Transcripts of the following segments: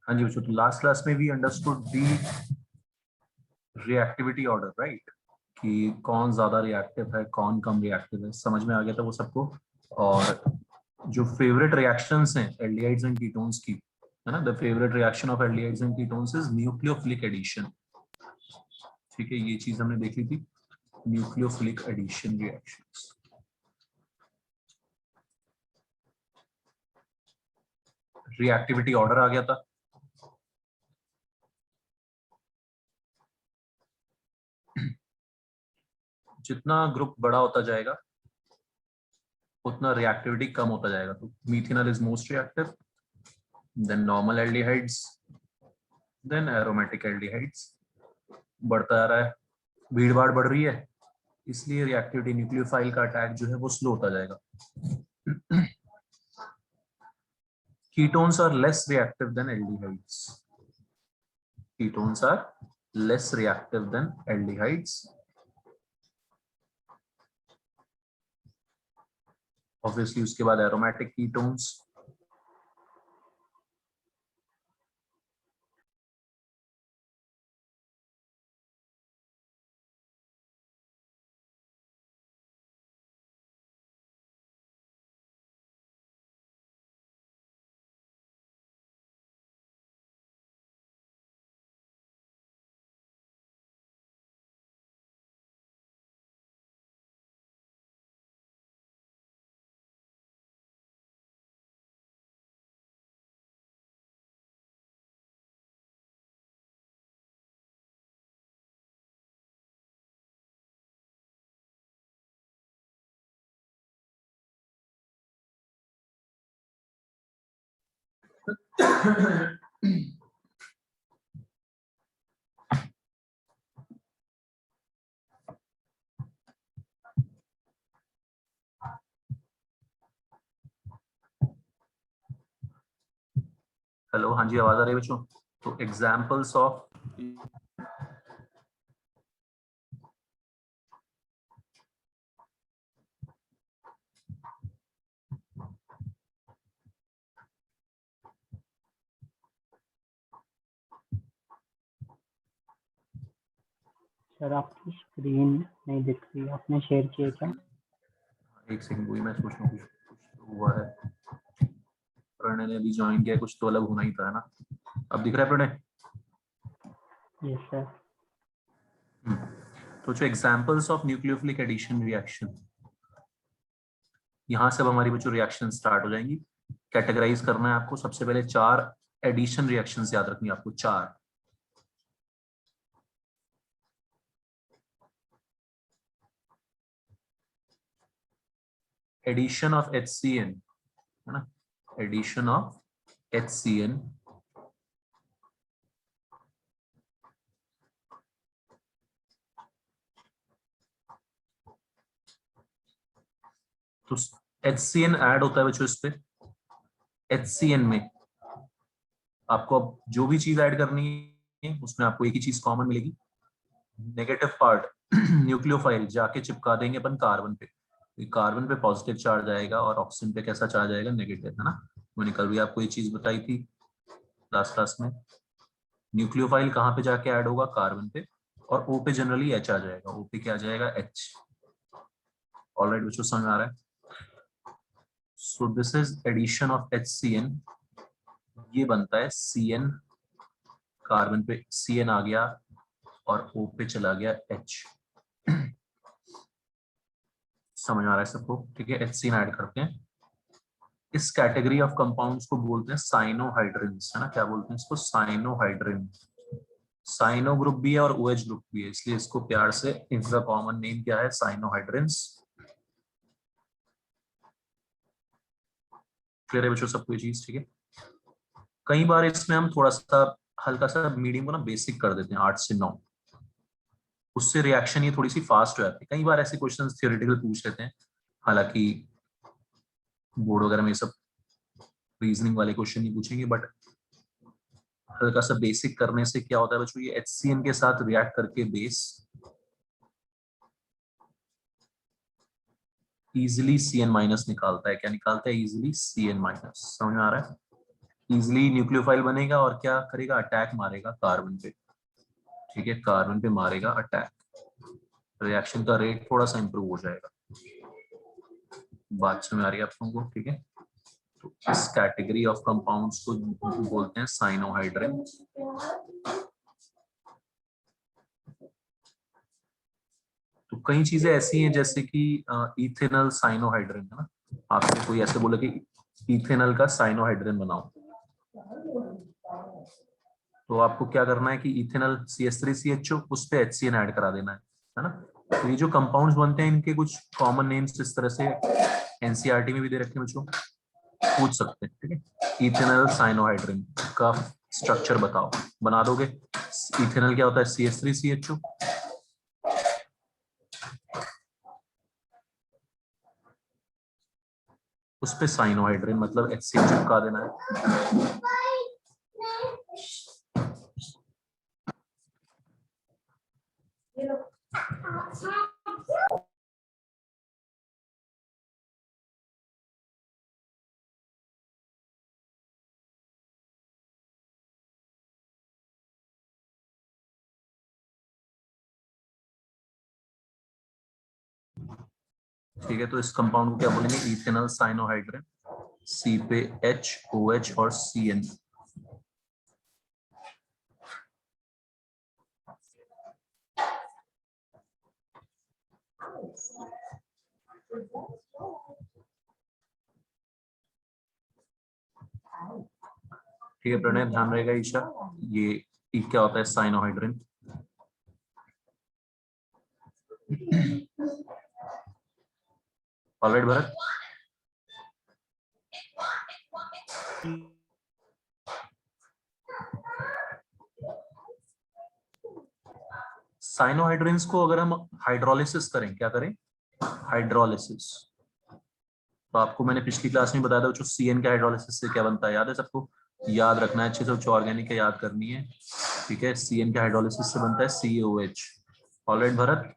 हाँ जी बच्चों, तो लास्ट क्लास में भी अंडरस्टूड दी रिएक्टिविटी ऑर्डर, राइट, कि कौन ज्यादा रिएक्टिव है कौन कम रिएक्टिव है, समझ में आ गया था वो सबको। और जो फेवरेट रिएक्शंस हैं एल्डिहाइड्स एंड कीटोन्स की, है ना, the favourite reaction of aldehydes and ketones is nucleophilic addition. ठीक है, ये चीज हमने देख ली थी, nucleophilic addition reactions. Reactivity order आ गया था। जितना ग्रुप बड़ा होता जाएगा उतना रिएक्टिविटी कम होता जाएगा। तो methanol is most reactive, then normal aldehydes, then aromatic aldehydes. बढ़ता आ रहा है, भीड़ भाड़ बढ़ रही है, इसलिए रिएक्टिविटी न्यूक्लियोफाइल का अटैक जो है वो स्लो होता जाएगा। Ketones are less reactive than aldehydes. Ketones are less reactive than aldehydes. Obviously उसके बाद एरोमेटिक कीटोन्स। हेलो, हाँ जी, आवाज आ रही है बच्चों? तो एग्जाम्पल्स ऑफ सर आपकी स्क्रीन नहीं दिख रही, आपने शेयर किया क्या? एक सेकंड, वही मैं सोच रहा हूँ, कुछ तो हुआ है। प्रणय ने अभी ज्वाइन किया, कुछ तो अलग होना ही था, है ना? अब दिख रहा है प्रणय? Yes sir. तो जो examples of nucleophilic addition reaction, यहां से अब हमारी बच्चों रिएक्शन स्टार्ट हो जाएंगी। कैटेगराइज करना है आपको। सबसे पहले 4 एडिशन रिएक्शंस याद रखनी है आपको, 4। एडिशन ऑफ HCN, है ना, एडिशन ऑफ HCN, तो HCN ऐड होता है बच्चों इस पे। HCN में आपको अब जो भी चीज ऐड करनी है उसमें आपको एक ही चीज कॉमन मिलेगी, नेगेटिव पार्ट। न्यूक्लियोफाइल जाके चिपका देंगे अपन कार्बन पे, कार्बन पे पॉजिटिव चार्ज आएगा और ऑक्सीजन पे कैसा चार्ज आएगा, नेगेटिव, है ना। मैंने कल भी आपको ये चीज बताई थी लास्ट क्लास में। न्यूक्लियोफाइल कहाँ पे जाके ऐड होगा, कार्बन पे, और O पे जनरली H आ जाएगा। O पे क्या आ जाएगा, H। ऑलराइट बच्चों, समझ आ रहा है? So this is addition of HCN। ये बनता है CN, कार्बन पे CN आ गया और O पे चला गया H। समझ आ रहा है सबको? ठीक है, HCN ऐड करते हैं। इस कैटेगरी ऑफ कंपाउंड्स को बोलते हैं साइनोहाइड्रिन्स, है ना। क्या बोलते हैं इसको, साइनोहाइड्रिन। साइनो ग्रुप भी है और OH ग्रुप भी है, इसलिए इसको प्यार से, इनका कॉमन नेम क्या है, साइनोहाइड्रिन्स। क्लियर है बच्चों सबको ये चीज? ठीक है, कई बार इसमें हम थोड़ा सा हल्का सा मीडियम को ना बेसिक कर देते हैं, 8 से 9, उससे रिएक्शन ये थोड़ी सी फास्ट हो जाती है। कई बार ऐसे क्वेश्चंस थियोरेटिकल पूछ लेते हैं, हालांकि बोर्ड वगैरह में ये सब रीजनिंग वाले क्वेश्चन नहीं पूछेंगे, बट हल्का सा बेसिक करने से क्या होता है बच्चों, ये HCN के साथ रिएक्ट करके बेस इजिली CN माइनस निकालता है। क्या निकालता है, इजिली CN माइनस। समझ में आ रहा है? इजिली न्यूक्लियोफाइल बनेगा और क्या करेगा, अटैक मारेगा कार्बन पे। ठीक है, कार्बन पे मारेगा अटैक, रिएक्शन का रेट थोड़ा सा इंप्रूव हो जाएगा। बात समझ आ रही है आप लोगों को? ठीक है, तो इस कैटेगरी ऑफ कंपाउंड्स को बोलते हैं साइनोहाइड्रिन। तो कई चीजें ऐसी हैं जैसे कि इथेनल साइनोहाइड्रिन है ना, आपसे कोई ऐसे बोला कि इथेनल का साइनोहाइड्रिन बनाओ, तो आपको क्या करना है कि इथेनल CH3CHO उस पे HCN ऐड करा देना है ना। तो ये जो कंपाउंड्स बनते हैं इनके कुछ कॉमन नेम्स इस तरह से एनसीईआरटी में भी दे रखे हैं बच्चों, पूछ सकते हैं। ठीक है, इथेनल साइनोहाइड्रिन का स्ट्रक्चर बताओ, बना दोगे? इथेनल क्या होता है, CH3CHO, उस पे साइनोहाइड्रिन मतलब HCN चिपका देना है। ठीक है, तो इस कंपाउंड को क्या बोलेंगे, इथेनल साइनोहाइड्रिन। C पे HOH और CN। ठीक है प्रणय, ध्यान रहेगा ईशा, ये क्या होता है साइनोहाइड्रिन। ऑलराइट भरत, साइनोहाइड्रिन्स को अगर हम हाइड्रोलिसिस करें, क्या करें, हाइड्रोलिसिस, तो आपको मैंने पिछली क्लास में बताया था जो CN के हाइड्रोलिसिस से क्या बनता है, याद है सबको? याद रखना है अच्छे से, जो ऑर्गेनिक है याद करनी है। ठीक है, CN के हाइड्रोलिसिस से बनता है COH। Alright Bharat,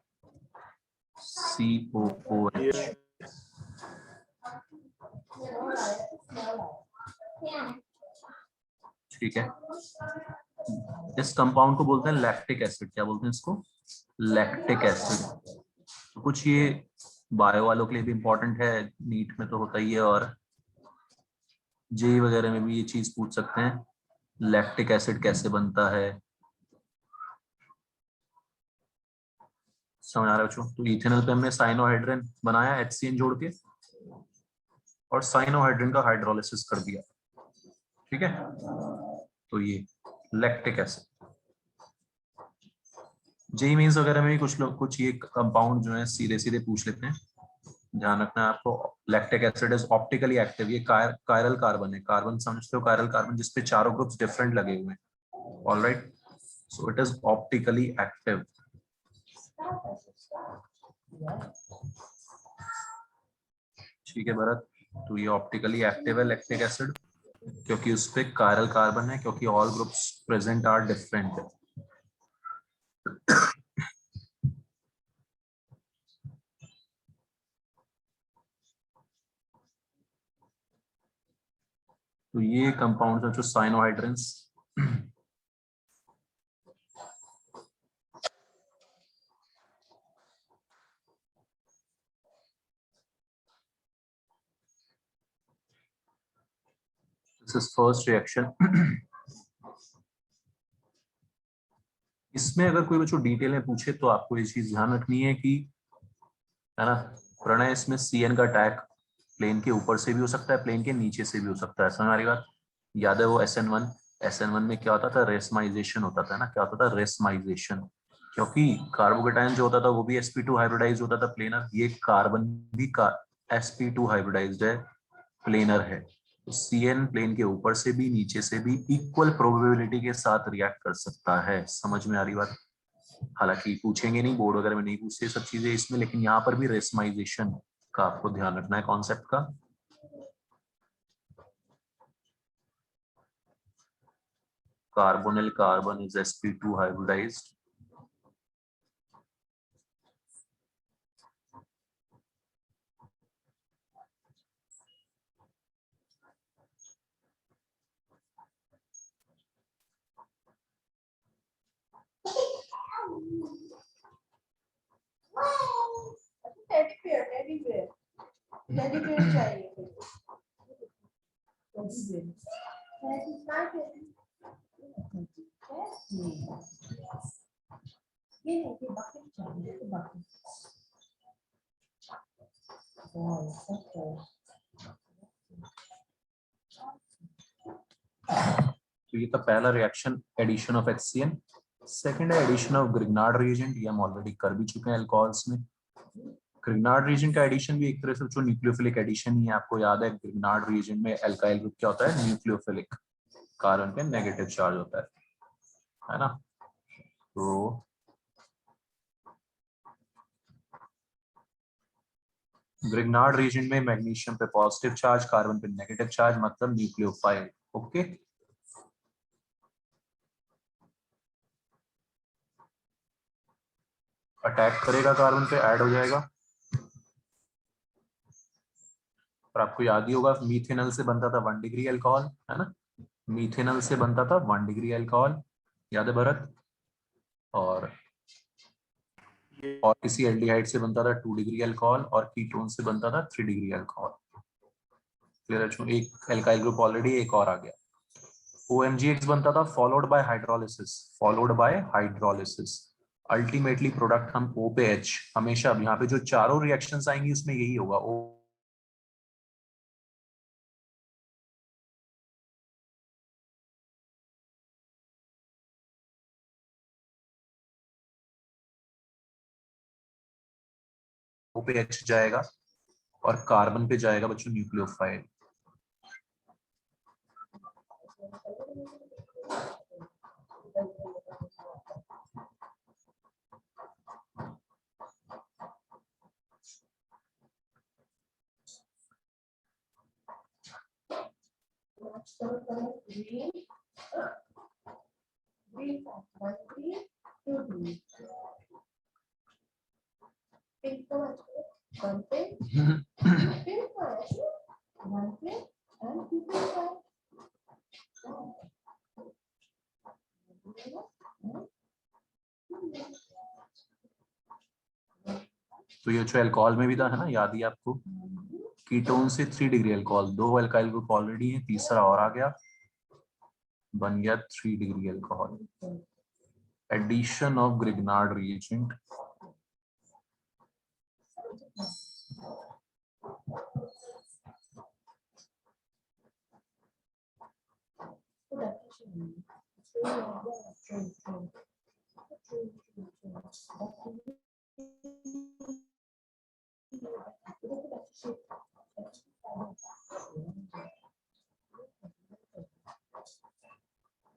COOH। ठीक है, इस कंपाउंड को बोलते हैं लैक्टिक एसिड। क्या बोलते हैं इसको, लैक्टिक एसिड। तो कुछ ये बायो वालों के लिए भी इंपॉर्टेंट है, नीट में तो होता ही है, और जेई वगैरह में भी ये चीज पूछ सकते हैं, लैक्टिक एसिड कैसे बनता है। समझ आ रहा है बच्चों? तो इथेनल पे हमने साइनोहाइड्रिन बनाया HCN जोड़ के, और साइनोहाइड्रिन का हाइड्रोलिसिस कर दिया। ठीक है, तो ये लैक्टिक एसिड। जेई मीन्स वगैरह में भी कुछ लोग कुछ ये कंपाउंड जो है सीधे सीधे पूछ लेते हैं, ध्यान रखना है आपको। Lactic acid is optically active, ये कायरल कार्बन है, कार्बन समझते हो, कायरल कार्बन जिसपे चारों ग्रुप्स डिफरेंट लगे हुए हैं। Alright, so it is optically active. ठीक है भरत, तो ये ऑप्टिकली एक्टिव है लैक्टिक एसिड, क्योंकि उस पे कायरल कार्बन है, क्योंकि all groups present are different. तो ये कंपाउंड्स हैं जो cyanohydrins. This is first reaction. इसमें अगर कोई बच्चों डिटेल में पूछे तो आपको ये चीज ध्यान रखनी है कि, है ना, प्रणय, इसमें CN का अटैक प्लेन के ऊपर से भी हो सकता है, प्लेन के नीचे से भी हो सकता है। समझ आ रही बात? याद है वो SN1 में क्या होता था, रेसमाइजेशन होता था ना, क्या होता था, रेसमाइजेशन, क्योंकि कार्बोकेटायन जो होता था वो भी sp2 हाइब्रिडाइज होता था प्लेनर, ये कार्बन भी का sp2 हाइब्रिडाइज्ड है, प्लेनर है। तो CN प्लेन के ऊपर से भी नीचे से भी इक्वल प्रोबेबिलिटी के साथ रिएक्ट कर सकता है। समझ में आ रही बात? हालांकि पूछेंगे नहीं, बोर्ड वगैरह में नहीं पूछते सब चीजें इसमें, लेकिन यहाँ पर भी रेसमाइजेशन का आपको ध्यान रखना है कॉन्सेप्ट का। Carbonyl carbon is sp2 hybridized. Teddy bear चाहिए। ये बकेट चाहिए, बकेट। तो ये था पहला reaction, addition of HCl। Second है एडिशन ऑफ ग्रिग्नार्ड रिएजेंट, ये हम ऑलरेडी कर भी चुके हैं अल्कोहल्स में। ग्रिग्नार्ड रिएजेंट का एडिशन भी एक तरह से जो न्यूक्लियोफिलिक एडिशन ही है, आपको याद है ग्रिग्नार्ड रिएजेंट में एल्काइल ग्रुप क्या होता है, न्यूक्लियोफिलिक, कार्बन पे नेगेटिव चार्ज होता है ना। तो ग्रिग्नार्ड रीजन में मैग्नीशियम पे पॉजिटिव चार्ज, कार्बन पे नेगेटिव चार्ज, मतलब न्यूक्लियोफाइल। ओके, अटैक करेगा कार्बन पे, ऐड हो जाएगा। और आपको याद ही होगा मीथेनॉल से बनता था 1 डिग्री अल्कोहल, है ना। मीथेनॉल से बनता था 1 डिग्री अल्कोहल, याद है भरत। और किसी एल्डिहाइड से बनता था 2 डिग्री अल्कोहल, और कीटोन से बनता था 3 डिग्री अल्कोहल। क्लियर है, एक एल्काइल ग्रुप ऑलरेडी, एक और आ गया। OMGX बनता था followed by hydrolysis, followed by hydrolysis. Ultimately product हम O पे H, हमेशा यहाँ पे जो चारों रिएक्शंस आएंगी उसमें यही होगा, O पे H जाएगा और कार्बन पे जाएगा बच्चों न्यूक्लियोफाइल। तो ये जो अल्कोहल में भी था, है ना, याद ही आपको, कीटोन से 3 degree alcohol, 2 alkyl group already है, तीसरा और आ गया, बन गया 3 degree alcohol. Addition of Grignard reagent,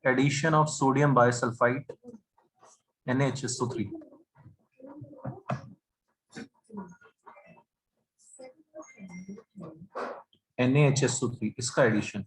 addition of sodium bisulphite NaHSO3, NaHSO3 इसका एडिशन।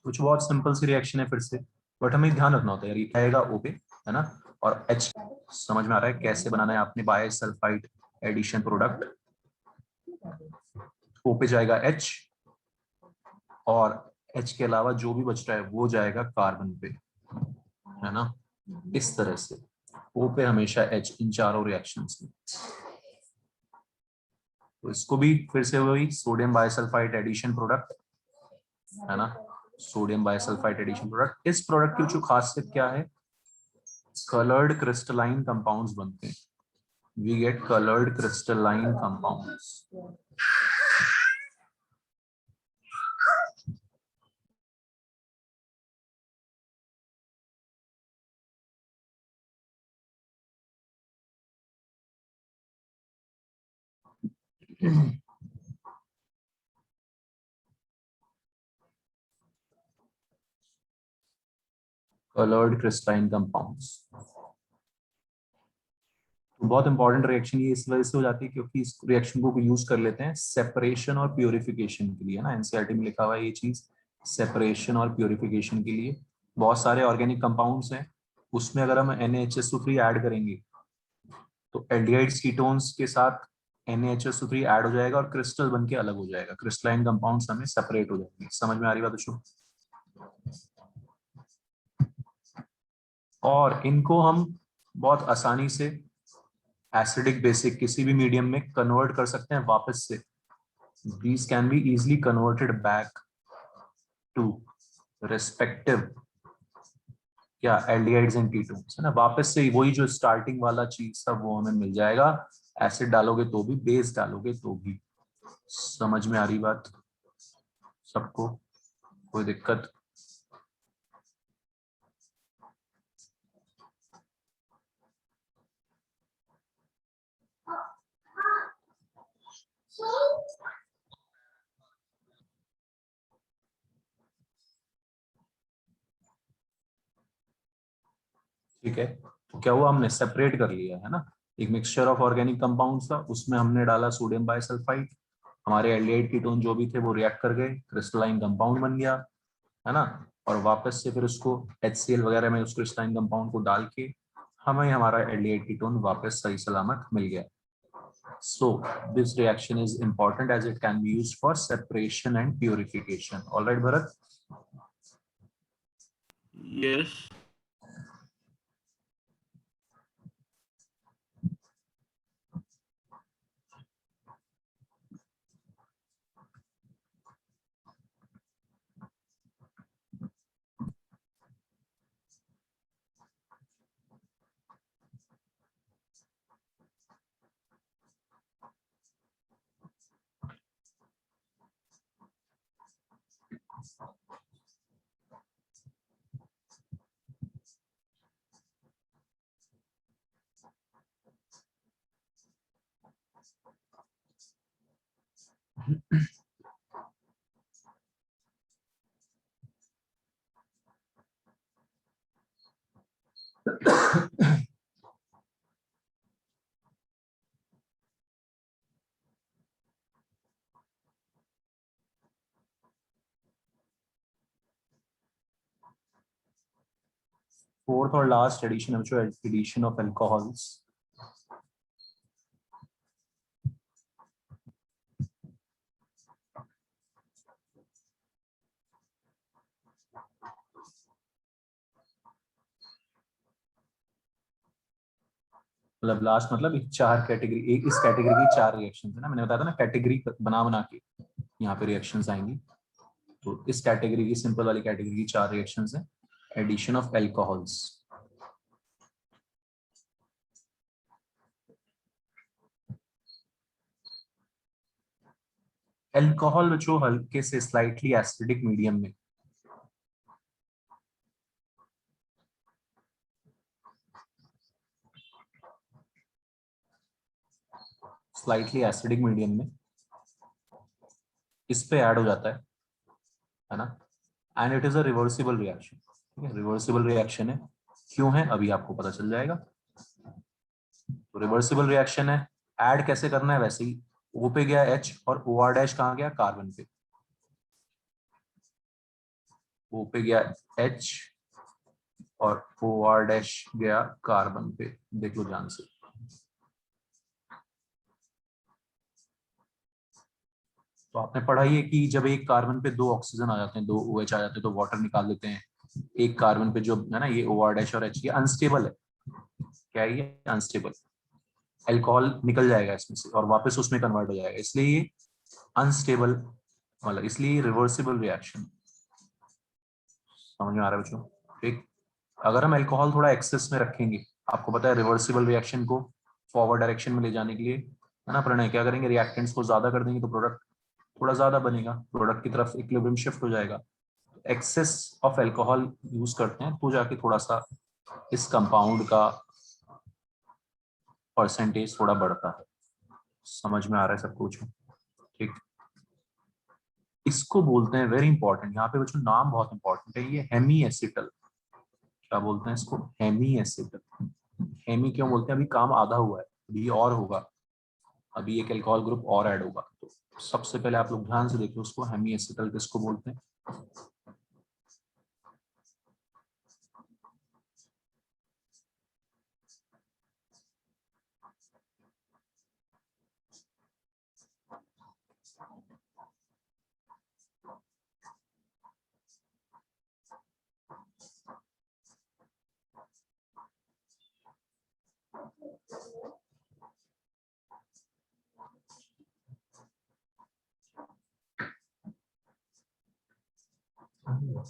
कुछ बहुत सिंपल सी रिएक्शन है फिर से, बट हमें ध्यान रखना होता है यार, ये आएगा O पे, है ना, और H समझ में आ रहा है कैसे बनाना है आपने बाइसल्फाइड एडिशन प्रोडक्ट। O पे जाएगा H, और H के अलावा जो भी बच रहा है वो जाएगा कार्बन पे, है ना, इस तरह से। O पे हमेशा H इन चारों रिएक्शंस में। तो इसको भी फिर से वही सोडियम बाइसल्फाइड एडिशन प्रोडक्ट, है ना, सोडियम बाइसल्फाइड एडिशन प्रोडक्ट। इस प्रोडक्ट की जो खासियत क्या है, कलर्ड क्रिस्टलाइन कंपाउंड्स बनते हैं, we get coloured crystalline compounds. Coloured crystalline compounds बहुत इंपॉर्टेंट रिएक्शन ये इस वजह से हो जाती है क्योंकि इस रिएक्शन को यूज कर लेते हैं सेपरेशन और प्योरिफिकेशन के लिए, है ना, एनसीईआरटी में लिखा हुआ है ये चीज, सेपरेशन और प्योरिफिकेशन के लिए। बहुत सारे ऑर्गेनिक कंपाउंड्स हैं उसमें अगर हम NaHSO3 ऐड करेंगे तो एल्डिहाइड्स कीटोन्स के साथ NaHSO3 ऐड हो जाएगा और क्रिस्टल बन के अलग हो जाएगा, क्रिस्टलाइन कंपाउंड्स हमें सेपरेट हो जाएंगे। समझ में आ रही बात बच्चों? और इनको हम बहुत आसानी से एसिडिक बेसिक किसी भी मीडियम में कन्वर्ट कर सकते हैं वापस से। These can be easily converted back to respective क्या एल्डिहाइड्स एंड कीटोन्स, है ना। वापस से वही जो स्टार्टिंग वाला चीज था वो हमें मिल जाएगा। एसिड डालोगे तो भी, बेस डालोगे तो भी। समझ में आ रही बात सबको? कोई दिक्कत? ठीक है, तो क्या हुआ, हमने सेपरेट कर लिया है ना। एक मिक्सचर ऑफ ऑर्गेनिक कंपाउंड्स था, उसमें हमने डाला सोडियम बाइसल्फाइड, हमारे एल्डिहाइड कीटोन जो भी थे वो रिएक्ट कर गए, क्रिस्टलाइन कंपाउंड बन गया, है ना। और वापस से फिर उसको HCl वगैरह में उस क्रिस्टलाइन कंपाउंड को डाल के हमें हमारा एल्डिहाइड कीटोन वापस सही सलामत मिल गया। So this reaction is important as it can be used for separation and purification. All right, Bharat? Yes. Fourth और लास्ट एडिशन है जो एडिशन ऑफ अल्कोहल्स। मतलब लास्ट मतलब एक चार कैटेगरी, एक इस कैटेगरी की चार रिएक्शंस है ना, मैंने बताया था ना कैटेगरी बना बना के यहाँ पे रिएक्शंस आएंगी। तो इस कैटेगरी की, सिंपल वाली कैटेगरी की चार रिएक्शंस है एडिशन ऑफ अल्कोहल्स। अल्कोहल जो हल्के से स्लाइटली एसिडिक मीडियम में, स्लाइटली एसिडिक मीडियम में इस पे ऐड हो जाता है ना। And it is a reversible reaction. ठीक है, रिवर्सिबल रिएक्शन है। क्यों है अभी आपको पता चल जाएगा। तो रिवर्सिबल रिएक्शन है, ऐड कैसे करना है वैसे ही। O पे गया H और OR डैश कहाँ गया, कार्बन पे। O पे गया H और OR डैश गया कार्बन पे। देख लो ध्यान से। तो आपने पढ़ा ही है कि जब एक कार्बन पे दो ऑक्सीजन आ जाते हैं, दो OH आ जाते हैं, तो वाटर निकाल देते हैं। एक कार्बन पे जो है ना, ये OR डैश और H, ये अनस्टेबल है। क्या है ये? अनस्टेबल। अल्कोहल निकल जाएगा इसमें से और वापस उसमें कन्वर्ट हो जाएगा, इसलिए ये अनस्टेबल, मतलब इसलिए रिवर्सिबल रिएक्शन। समझ में आ रहा है बच्चों? ठीक। अगर हम अल्कोहल थोड़ा एक्सेस में रखेंगे, आपको पता है रिवर्सिबल रिएक्शन को फॉरवर्ड डायरेक्शन में ले जाने के लिए, है ना प्रणय, क्या करेंगे, रिएक्टेंट्स को ज्यादा कर देंगे तो प्रोडक्ट थोड़ा ज्यादा बनेगा, प्रोडक्ट की तरफ इक्विलिब्रियम शिफ्ट हो जाएगा। एक्सेस ऑफ अल्कोहल यूज करते हैं तो जाके थोड़ा सा इस कंपाउंड का परसेंटेज थोड़ा बढ़ता है। समझ में आ रहा है सब कुछ? ठीक। इसको बोलते हैं, वेरी इंपॉर्टेंट, यहाँ पे बच्चों नाम बहुत इंपॉर्टेंट है, ये हेमी एसिटल। क्या बोलते हैं इसको? Hemy acetal. हेमी क्यों बोलते हैं? अभी काम आधा हुआ है, अभी और होगा, अभी एक अल्कोहल ग्रुप और ऐड होगा। तो सबसे पहले आप लोग ध्यान से देखो उसको, हेमी एसिटल किसको बोलते हैं। ठीक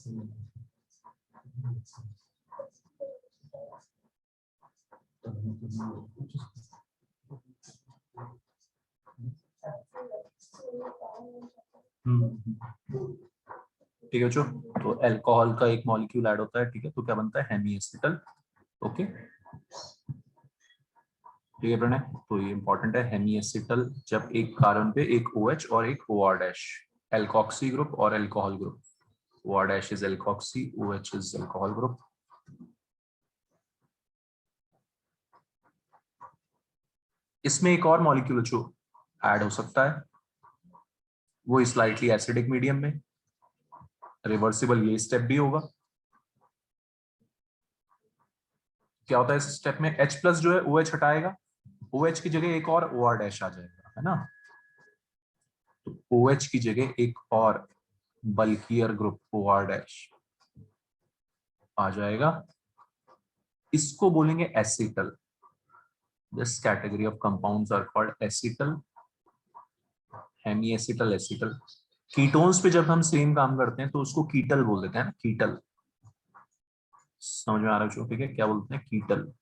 है बच्चों, तो अल्कोहल का एक मॉलिक्यूल ऐड होता है, ठीक है, तो क्या बनता है, हेमीएसिटल। ओके, ठीक है प्रणय, तो ये इंपॉर्टेंट है, हेमीएसिटल जब एक कार्बन पे एक OH और एक OR डैश, एल्कोक्सी ग्रुप और alcohol group, OR dash is alkoxy, OH is alcohol group. इसमें एक और मॉलिक्यूल जो ऐड हो सकता है, वो स्लाइटली एसिडिक मीडियम में, रिवर्सिबल ये स्टेप भी होगा। क्या होता है इस स्टेप में, H+ जो है OH हटाएगा, OH की जगह एक और OR डैश आ जाएगा, है ना, तो OH की जगह एक और बल्कियर ग्रुप OR डैश आ जाएगा, इसको बोलेंगे acetal. This category of compounds are called acetal, hemiacetal, acetal. Ketones पे जब हम सेम काम करते हैं तो उसको कीटल बोल देते हैं ना, कीटल, समझ में आ रहा है, ठीक है, क्या बोलते हैं, कीटल।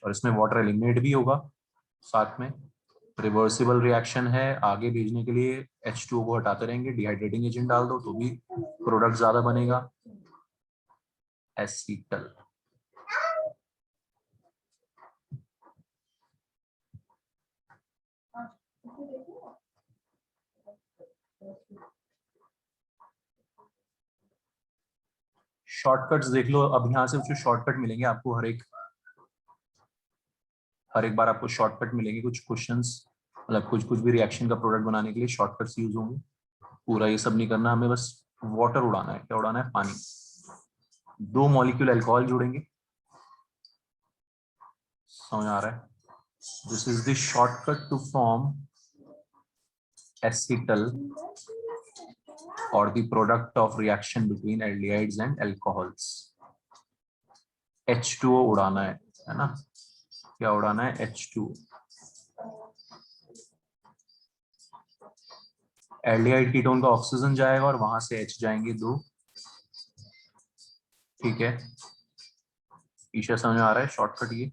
और इसमें वाटर एलिमिनेट भी होगा साथ में, रिवर्सिबल रिएक्शन है, आगे भेजने के लिए H2O को हटाते रहेंगे, डिहाइड्रेटिंग एजेंट डाल दो तो भी प्रोडक्ट ज्यादा बनेगा, एसिटल। शॉर्टकट्स देख लो, अब यहाँ से जो शॉर्टकट मिलेंगे आपको, हर एक बार आपको शॉर्टकट मिलेंगे, कुछ क्वेश्चंस, मतलब कुछ कुछ भी रिएक्शन का प्रोडक्ट बनाने के लिए शॉर्टकट्स यूज होंगे। पूरा ये सब नहीं करना हमें, बस वाटर उड़ाना है, क्या उड़ाना है, पानी। दो मॉलिक्यूल अल्कोहल जोड़ेंगे, समझ आ रहा है, this is the shortcut to form acetal or the product of reaction between aldehydes and alcohols। H2O उड़ाना है ना, क्या उड़ाना है, H2O। एल्डिहाइड कीटोन का ऑक्सीजन जाएगा और वहां से H जाएंगे दो, ठीक है, ईशा समझ में आ रहा है शॉर्टकट ये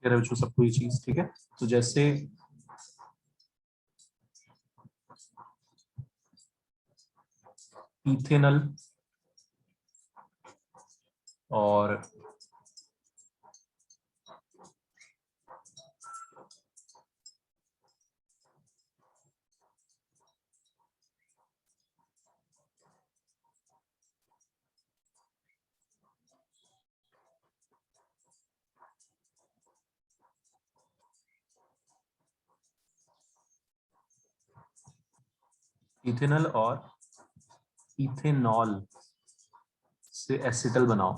कह रहे हो सबको ये चीज, ठीक है, तो जैसे इथेनल और इथेनल और इथेनॉल से एसिटल बनाओ,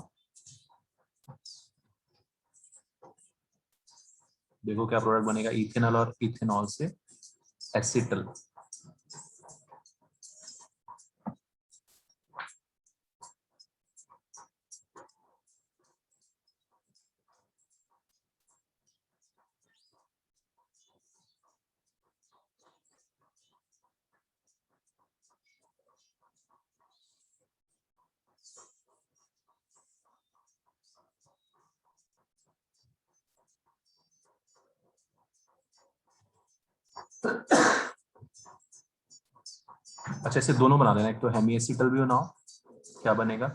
देखो क्या प्रोडक्ट बनेगा, इथेनॉल और इथेनॉल से एसिटल। अच्छा इसे दोनों बना देना, एक तो हेमी एसिटल भी बनाओ, क्या बनेगा?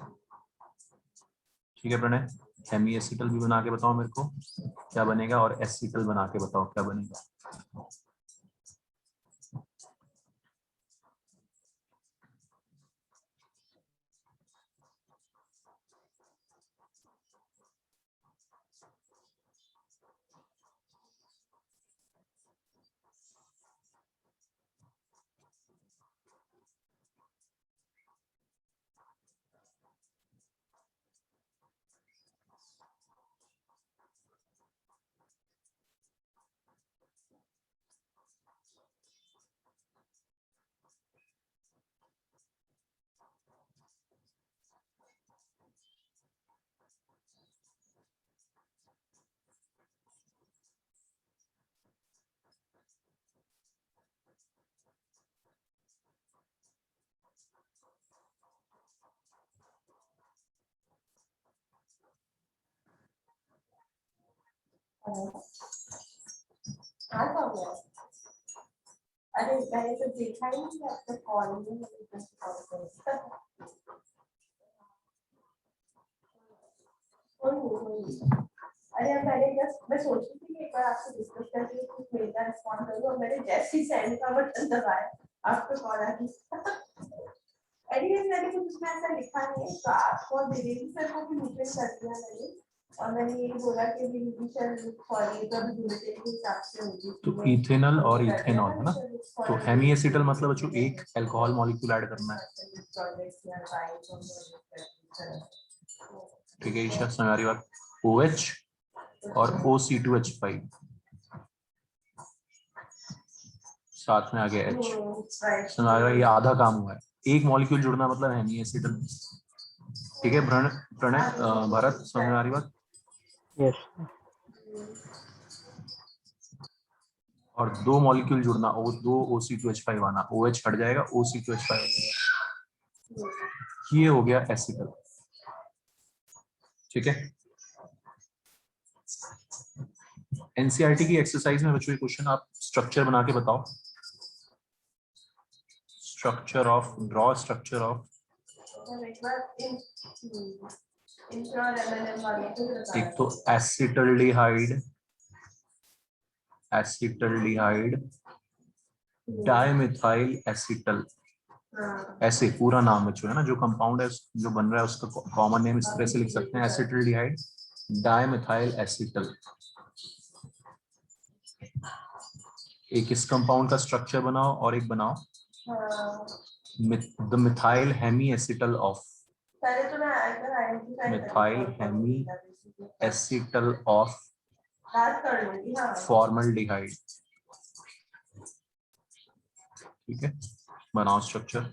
ठीक है प्रणय, हेमी एसिटल भी बना के बताओ मेरे को क्या बनेगा, और एसिटल बना के बताओ क्या बनेगा। हाँ तो गया। अरे मैंने तो देखा ही नहीं आपका कॉल में, मैंने बस कॉल करा। अरे अब मैंने जस्ट मैं सोच रही थी कि एक बार आपसे डिस्कस करके कुछ मेल का रिस्पॉन्स करूँ, और मैंने जैसे ही सेंड का बटन दबाया आपका कॉल आ गया। एनीवेज मैंने कुछ उसमें ऐसा लिखा नहीं है, तो आपको दिलीप सर को भी मीटिंग कर दिया मैंने, और मैंने ये बोला कि रिविजन सॉरी तो अभी बुलेटिन के हिसाब से होगी। तो इथेनॉल और इथेनॉल है ना, तो हेमी एसिटल मतलब बच्चों एक अल्कोहल मॉलिक्यूल ऐड करना है। ठीक है ईशा, हमारी बात OH और OC2H5 साथ में आ गया H, हमारा ये आधा काम हुआ है, एक मॉलिक्यूल जुड़ना मतलब हेमी एसिटल। ठीक है प्रणय भरत, समझ में आ रही बात? यस और दो मॉलिक्यूल जुड़ना, दो OC2H5 आना, OH हट जाएगा, OC2H5 आ जाएगा, ये हो गया एसिटल। ठीक है, एनसीईआरटी की एक्सरसाइज में बच्चों ये क्वेश्चन आप स्ट्रक्चर बना के बताओ, structure of, draw structure of, एक तो एसिटल्डिहाइड, एसिटल्डिहाइड डाइमिथाइल एसिटल, ऐसे पूरा नाम बच्चों है ना, जो कंपाउंड है जो बन रहा है उसका कॉमन नेम इस तरह से लिख सकते हैं, एसिटल्डिहाइड डाइमिथाइल एसिटल। एक इस कंपाउंड का स्ट्रक्चर बनाओ और एक बनाओ the methyl hemiacetal of, methyl hemiacetal of formaldehyde. ठीक है, बनाओ स्ट्रक्चर।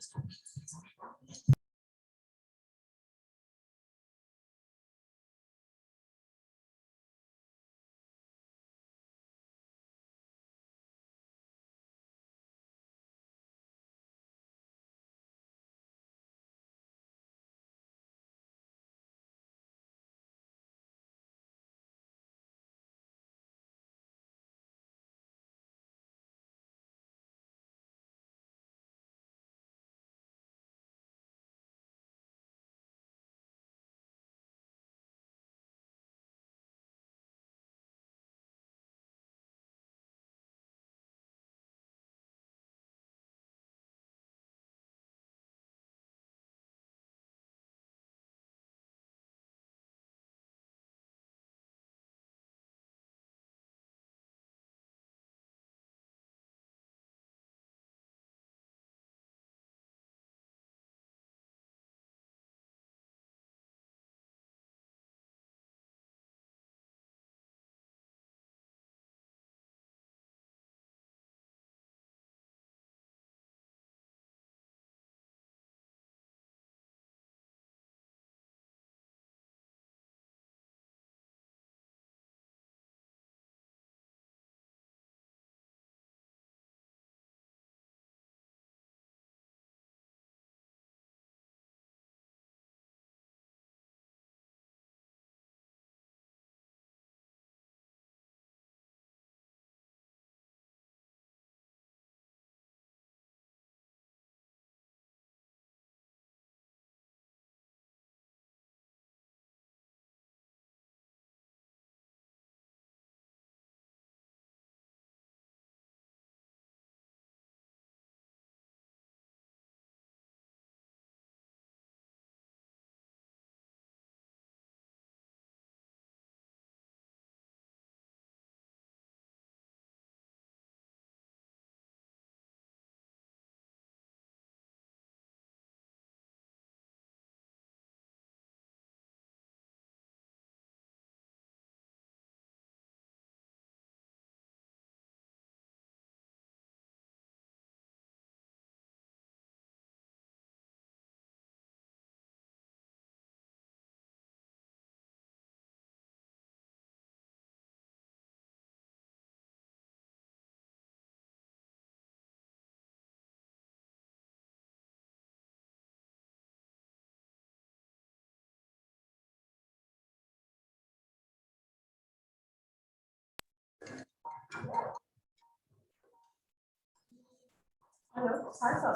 हेलो, हाँ सर,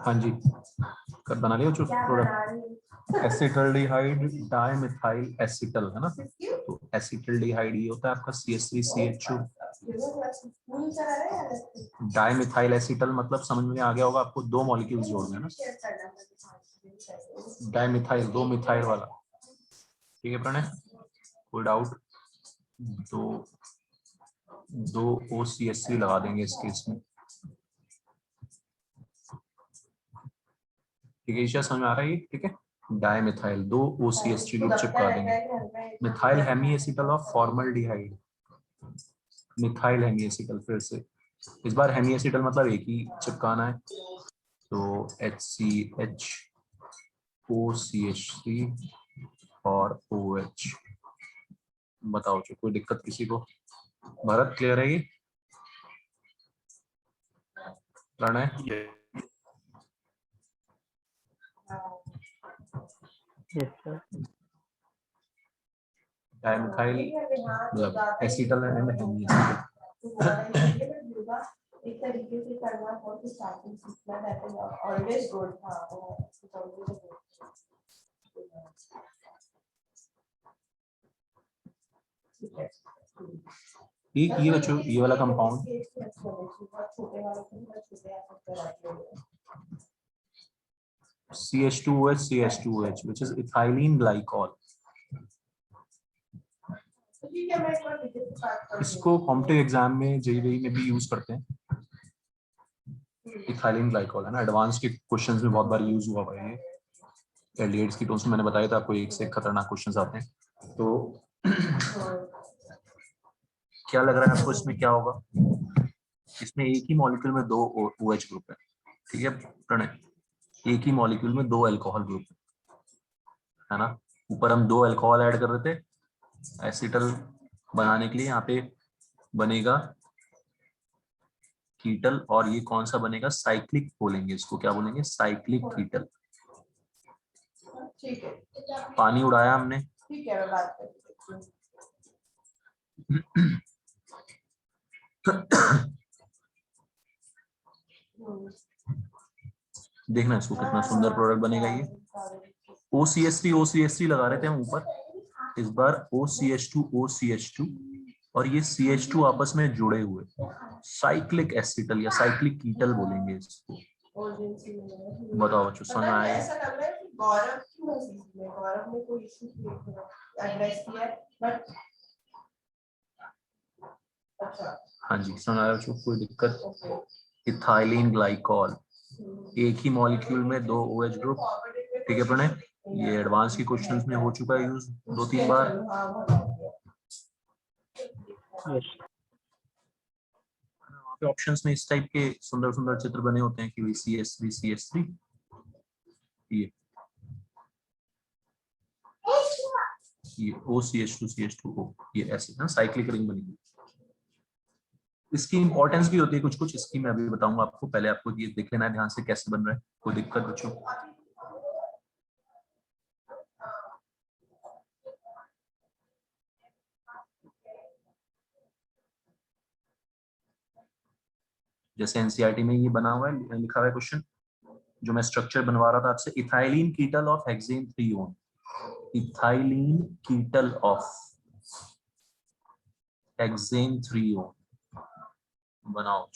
हाँ जी, कर बना लिया जो क्या प्रोडक्ट बना रही हो? एसिटल्डिहाइड डाइमिथाइल एसिटल है ना। किसकी? तो एसिटल्डिहाइड ये होता है आपका CH3CH2। स्कूल चला रहे हैं या अलग से? डाइमिथाइल एसिटल मतलब समझ में आ गया होगा आपको, दो मॉलिक्यूल्स जोड़ने हैं ना। शेयर करना था। डाइमिथाइल, दो मिथाइल वाला। ठीक है प्रणय, कोई डाउट? दो दो OCH3 लगा देंगे इस केस में। ठीक है ईशा, समझ में आ रहा है ये? ठीक है, डाइमिथाइल, दो OCH3 ग्रुप चिपका देंगे। Methyl hemiacetal of formaldehyde, methyl hemiacetal, फिर से इस बार हेमी एसिटल मतलब एक ही चिपकाना है। तो HCH OCH3 और OH। बताओ जो कोई दिक्कत किसी को? भरत क्लियर है ये? Pranay yes sir. डाइमिथाइल मतलब एसिटल एंड हेमी एसिटल। एक तरीके से करना बहुत स्टार्टिंग सीखना, दैट इज ऑलवेज गुड। ये बच्चों ये वाला कंपाउंड छोटे वाले छोटे CH2OH CH2OH which is ethylene glycol। ठीक है, मैं एक बार नीचे से बात कर इसको कॉम्पिटिटिव एग्जाम में जेईई में भी यूज करते हैं। इथाइलिन ग्लाइकॉल है ना, एडवांस के क्वेश्चंस में बहुत बार यूज हुआ हुआ है ये। एलियट्स की टोन्स में मैंने बताया था आपको, एक से एक खतरनाक क्वेश्चंस आते हैं। तो क्या लग रहा है आपको इसमें क्या होगा? इसमें एक ही मॉलिक्यूल में दो OH ग्रुप है। ठीक है प्रणय, एक ही मॉलिक्यूल में दो अल्कोहल ग्रुप है ना। ऊपर हम दो अल्कोहल ऐड कर रहे थे एसिटल बनाने के लिए, यहाँ पे बनेगा कीटल, और ये कौन सा बनेगा? साइक्लिक बोलेंगे इसको, क्या बोलेंगे? साइक्लिक कीटल। ठीक है, पानी उड़ाया हमने। ठीक है, मैं बात करती हूँ। देखना इसको कितना सुंदर प्रोडक्ट बनेगा ये। OCH3 लगा रहे थे हम ऊपर, इस बार OCH2 और ये CH2 आपस में जुड़े हुए, साइक्लिक एसिटल या साइक्लिक कीटल बोलेंगे इसको। बताओ बच्चों, समझ में आया? ऐसा लग रहा है कि गौरव की मैसेज में, गौरव ने कोई इशू एड्रेस किया है, बट अच्छा हाँ जी, समझ आया बच्चों, कोई दिक्कत? इथाइलिन ग्लाइकॉल, एक ही मॉलिक्यूल में दो OH ग्रुप। ठीक है प्रणय, ये एडवांस के क्वेश्चंस में हो चुका है यूज 2-3 बार। यस वहाँ पे ऑप्शंस में इस टाइप के सुंदर सुंदर चित्र बने होते हैं कि CH3 ये OCH2 ये ऐसे ना साइक्लिक रिंग बनी हुई। इसकी इंपॉर्टेंस भी होती है कुछ कुछ, इसकी मैं अभी बताऊंगा आपको, पहले आपको ये देख लेना है ध्यान से कैसे बन रहा है। कोई दिक्कत बच्चों? जैसे एनसीईआरटी में ये बना हुआ है, लिखा हुआ है क्वेश्चन, जो मैं स्ट्रक्चर बनवा रहा था आपसे, ethylene कीटल of hexane 3 ethylene कीटल of hexane 3 बनाओ।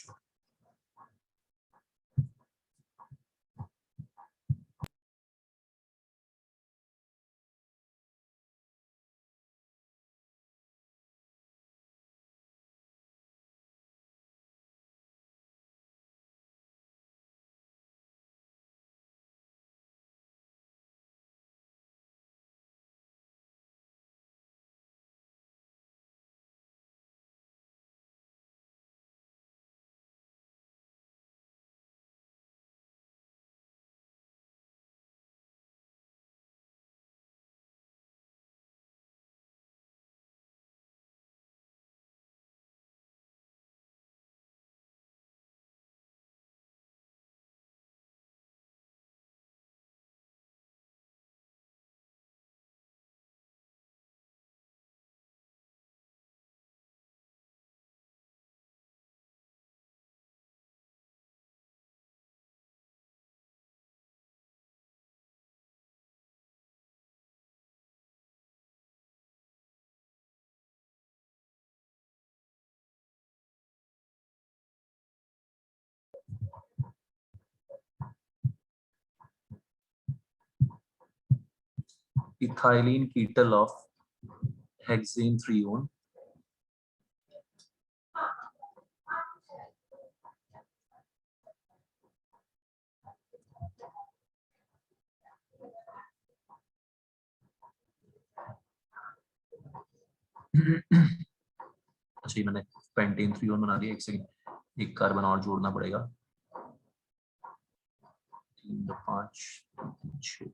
ethylene ketal of hexane 3-one. अच्छा, ये मैंने पेंटेन 3-one बना दिया। एक सेकंड, एक कार्बन और जोड़ना पड़ेगा। 3, 5, 6,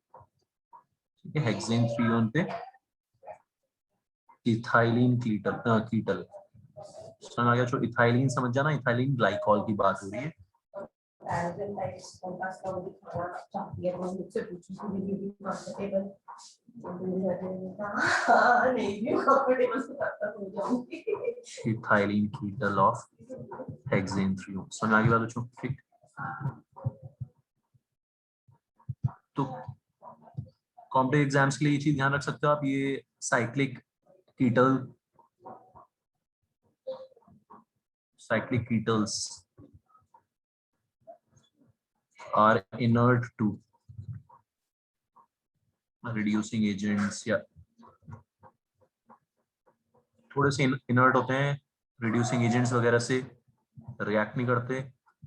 ठीक है। हेक्सेन 3-one पे इथाइलिन कीटल समझ आ गया। जो इथाइलिन समझ जाना, इथाइलिन ग्लाइकॉल की बात हो रही है। इथाइलिन कीटल ऑफ हेक्सेन 3-one समझ आ गई बात बच्चों? ठीक। तो कॉम्पिटिटिव एग्जाम्स के लिए ये चीज ध्यान रख सकते हो आप, ये cyclic ketals are inert to reducing agents, या थोड़े से इनर्ट होते हैं, रिड्यूसिंग एजेंट्स वगैरह से रिएक्ट नहीं करते।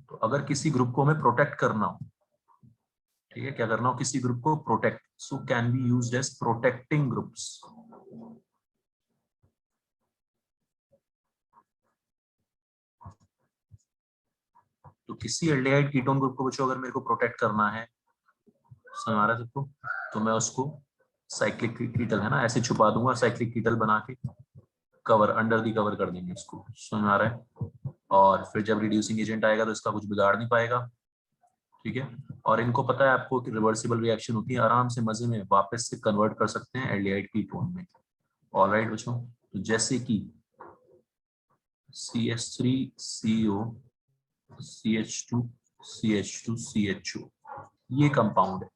तो अगर किसी ग्रुप को हमें प्रोटेक्ट करना हो, ठीक है, क्या करना हो, किसी ग्रुप को protect, so can be used as protecting groups. तो किसी एल्डिहाइड कीटोन ग्रुप को बच्चों अगर मेरे को प्रोटेक्ट करना है, समझ आ रहा है सबको, तो मैं उसको साइक्लिक कीटल है ना, ऐसे छुपा दूंगा, साइक्लिक कीटल बना के कवर, अंडर दी कवर कर देंगे इसको। समझ आ रहा है? और फिर जब रिड्यूसिंग एजेंट आएगा तो इसका कुछ बिगाड़ नहीं पाएगा, ठीक है। और इनको पता है आपको कि रिवर्सिबल रिएक्शन होती है, आराम से मजे में वापस से कन्वर्ट कर सकते हैं एल्डिहाइड कीटोन में। ऑलराइट बच्चों, तो जैसे कि CH3CO CH2 CH2 CHO, ये कंपाउंड है।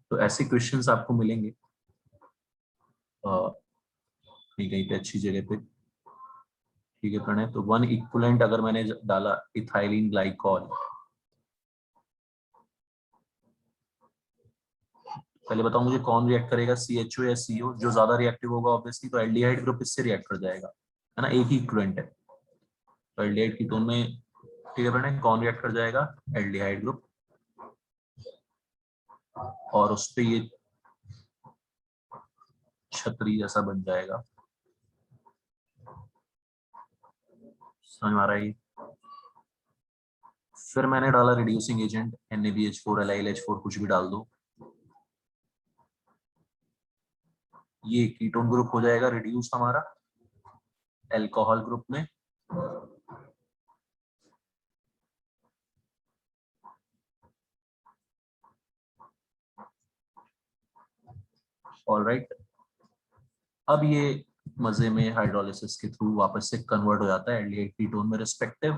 तो ऐसे क्वेश्चंस आपको मिलेंगे कहीं कहीं पे अच्छी जगह पे, ठीक है प्रणय। तो वन इक्विवेलेंट अगर मैंने डाला इथाइलिन ग्लाइकॉल, पहले बताओ मुझे कौन रिएक्ट करेगा, CHO या CO? जो ज्यादा रिएक्टिव होगा ऑब्वियसली, तो एल्डिहाइड ग्रुप इससे रिएक्ट कर जाएगा, है ना, एक ही इक्विवेलेंट है। तो एल्डिहाइड कीटोन में, ठीक है प्रणय, कौन रिएक्ट कर जाएगा? एल्डिहाइड ग्रुप, और उस पे ये छतरी जैसा बन जाएगा। समझ में आ रहा है? फिर मैंने डाला रिड्यूसिंग एजेंट NaBH4 LiLH4 कुछ भी डाल दो, ये कीटोन ग्रुप हो जाएगा रिड्यूस हमारा अल्कोहल ग्रुप में। ऑलराइट, अब ये मजे में हाइड्रोलिसिस के थ्रू वापस से कन्वर्ट हो जाता है एल्डिहाइड कीटोन में रिस्पेक्टिव।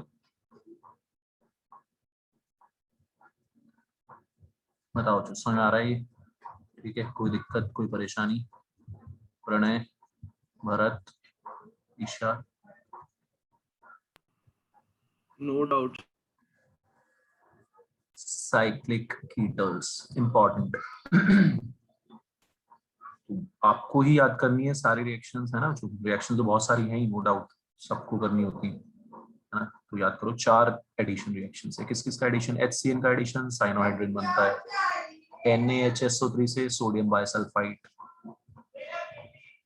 बताओ जो समझ आ रहा है ये? ठीक है, कोई दिक्कत, कोई परेशानी? Pranay, Bharat, Isha? No doubt. Cyclic ketals important, आपको ही याद करनी है सारी रिएक्शंस, है ना। जो रिएक्शन तो बहुत सारी हैं ही, नो डाउट सबको करनी होती है ना। तो याद करो 4 एडिशन रिएक्शंस है। किस किस का एडिशन? HCN का एडिशन, साइनोहाइड्रिन बनता है NaHSO3 से सोडियम बाइसल्फाइड,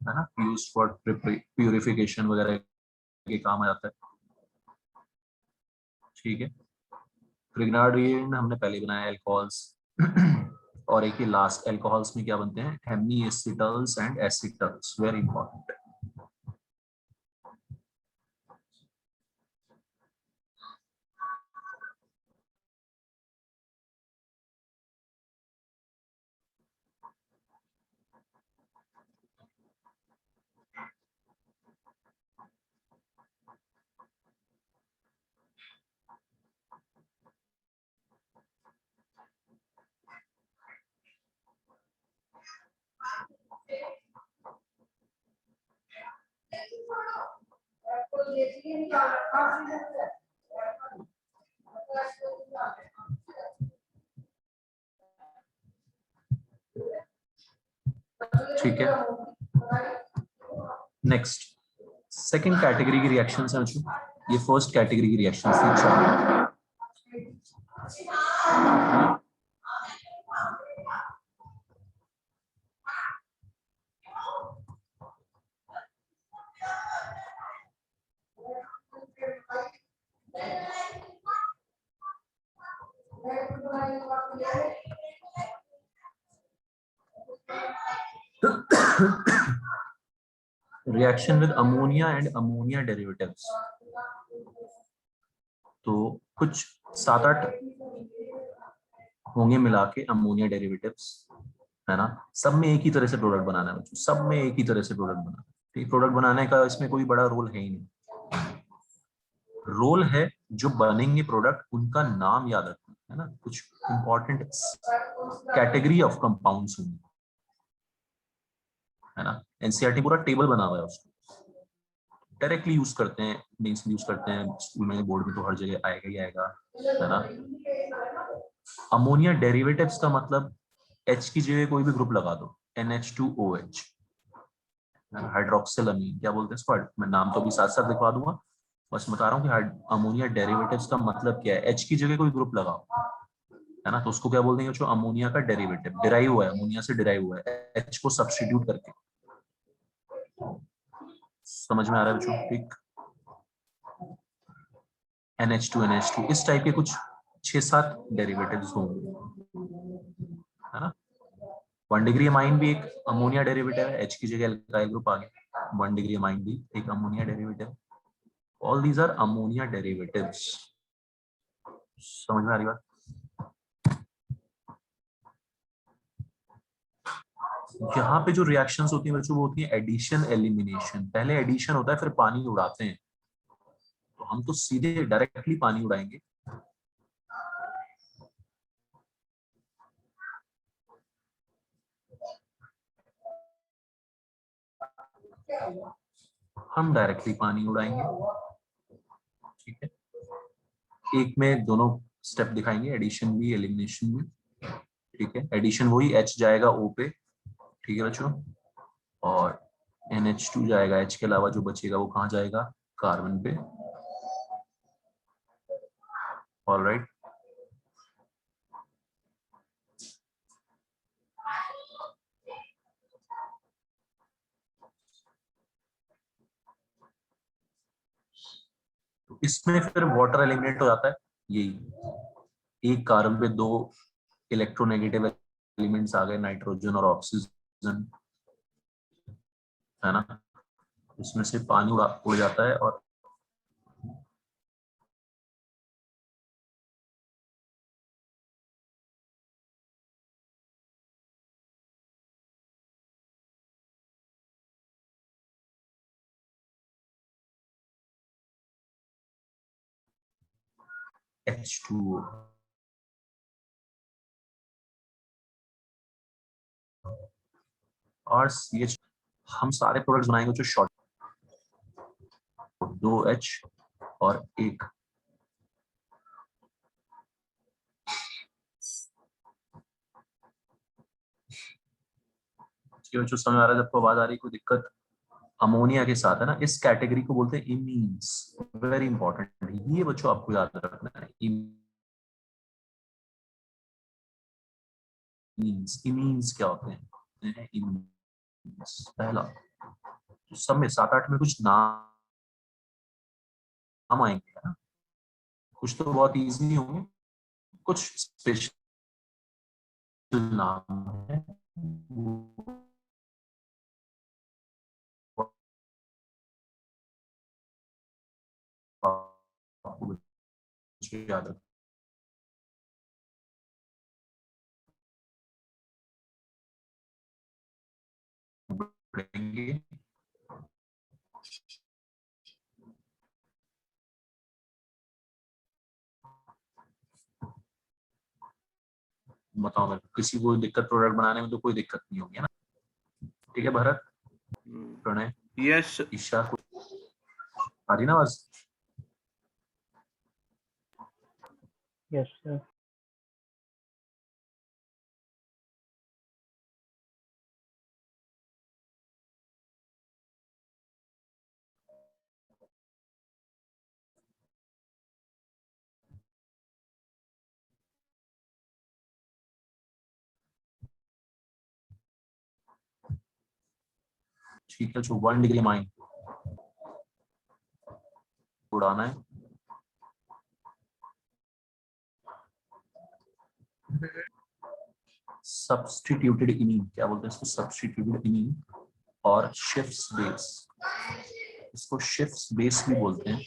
है ना, यूज फॉर प्यूरिफिकेशन वगैरह के काम आ जाता है, ठीक है। ग्रिग्नार्डिन हमने पहले बनाया, अल्कोहल्स। और एक ही लास्ट, अल्कोहल्स में क्या बनते हैं? हेमीएसिटल्स एंड एसिटल्स, वेरी इंपॉर्टेंट। ठीक है। नेक्स्ट सेकंड कैटेगरी की रिएक्शन है बच्चों, ये फर्स्ट कैटेगरी की रिएक्शन थी चार। Reaction with ammonia and ammonia derivatives, तो कुछ 7-8 होंगे मिला के अमोनिया डेरिवेटिव्स, है ना। सब में एक ही तरह से प्रोडक्ट बनाना है बच्चों, सब में एक ही तरह से प्रोडक्ट बनाना है। ठीक, प्रोडक्ट बनाने का इसमें कोई बड़ा रोल है ही नहीं। रोल है जो बनेंगे प्रोडक्ट उनका नाम याद रखना है ना, कुछ इंपॉर्टेंट कैटेगरी ऑफ कंपाउंड्स होंगे, है ना। एनसीईआरटी पूरा टेबल बना हुआ है, उसको डायरेक्टली यूज करते हैं, मेंस में यूज करते हैं, स्कूल में बोर्ड में तो हर जगह आएगा ही आएगा, है ना। अमोनिया डेरिवेटिव्स का मतलब H की जगह कोई भी ग्रुप लगा दो, NH2OH, हाइड्रोक्सिल अमीन क्या बोलते हैं इसको, मैं नाम तो भी साथ साथ लिखवा दूंगा, बस बता रहा हूँ कि अमोनिया डेरिवेटिव्स का मतलब क्या है। H की जगह कोई ग्रुप लगाओ, है ना, तो उसको क्या बोल देंगे जो अमोनिया का डेरिवेटिव, डिराइव हुआ है अमोनिया से, डिराइव हुआ है H को सब्स्टिट्यूट करके। समझ में आ रहा है बच्चों? ठीक, NH2 इस टाइप के कुछ 6-7 डेरिवेटिव्स होंगे, है ना। 1 डिग्री अमाइन भी एक अमोनिया डेरिवेटिव है, H की जगह एल्काइल ग्रुप आ गया। 1 डिग्री अमाइन भी एक ammonia derivative. All these are ammonia derivatives. समझ में आ रही बात? यहाँ पे जो रिएक्शंस होती हैं बच्चों वो होती है एडिशन एलिमिनेशन। पहले एडिशन होता है फिर पानी उड़ाते हैं, तो हम तो सीधे डायरेक्टली पानी उड़ाएंगे। हम डायरेक्टली पानी उड़ाएंगे, ठीक है। एक में दोनों स्टेप दिखाएंगे, एडिशन भी एलिमिनेशन भी, ठीक है। एडिशन वही H जाएगा O पे, ठीक है बच्चों, और NH2 जाएगा, H के अलावा जो बचेगा वो कहाँ जाएगा, कार्बन पे। ऑलराइट, तो इसमें फिर वाटर एलिमिनेट हो जाता है। यही एक कार्बन पे 2 इलेक्ट्रोनेगेटिव एलिमेंट्स आ गए, नाइट्रोजन और ऑक्सीजन, है ना। उसमें से पानी उड़ जाता है और H2O। और CH, हम सारे प्रोडक्ट्स बनाएंगे जो शॉर्ट, 2H और एक, जो समझ आ रहा है, सबको आवाज आ रही, कोई दिक्कत? अमोनिया के साथ, है ना, इस कैटेगरी को बोलते हैं इमीन्स। वेरी इंपॉर्टेंट, ये बच्चों आपको याद रखना है। इमीन्स, इमीन्स क्या होते हैं? इमीन्स पहला, तो सब में 7-8 में कुछ नाम आएंगे, है ना। कुछ तो बहुत इजी होंगे, कुछ स्पेशल नाम है, वो आपको याद रखेंगे। बताओ मैं, किसी को दिक्कत प्रोडक्ट बनाने में तो कोई दिक्कत नहीं होगी, है ना। ठीक है भरत, प्रणय, Yes. ईशा, आ रही ना आवाज? Yes sir. ठीक है, जो 1 डिग्री माइन उड़ाना है। सब्स्टिट्यूटेड इनिंग, क्या बोलते हैं इसको, सब्स्टिट्यूटेड इनिंग और शिफ्ट्स बेस, इसको शिफ्ट्स बेस भी बोलते हैं।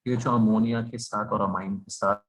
ये जो अमोनिया के साथ और अमाइन के साथ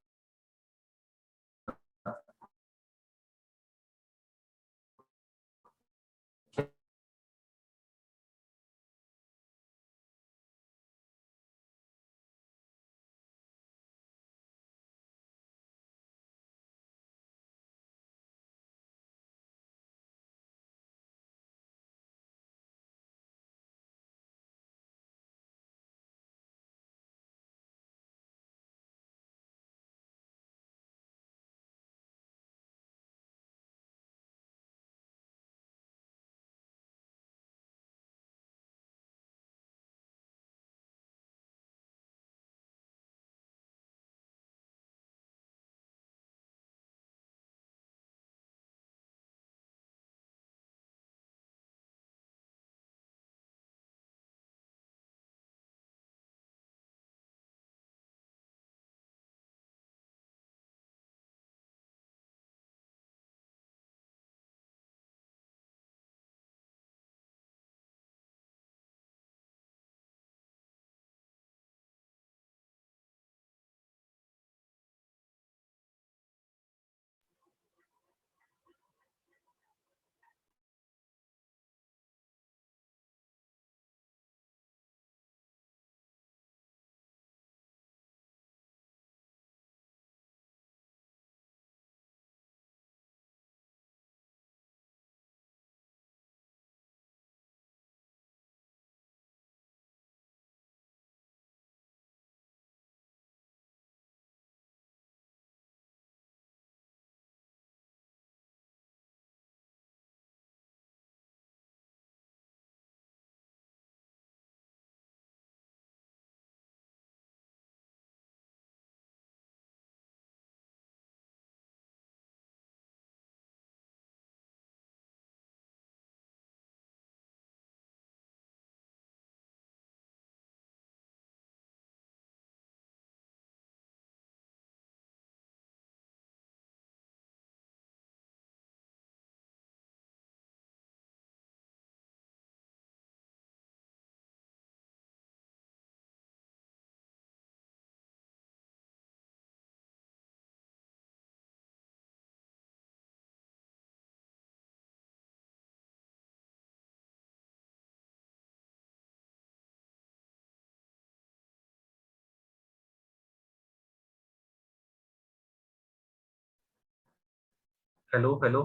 हेलो हेलो,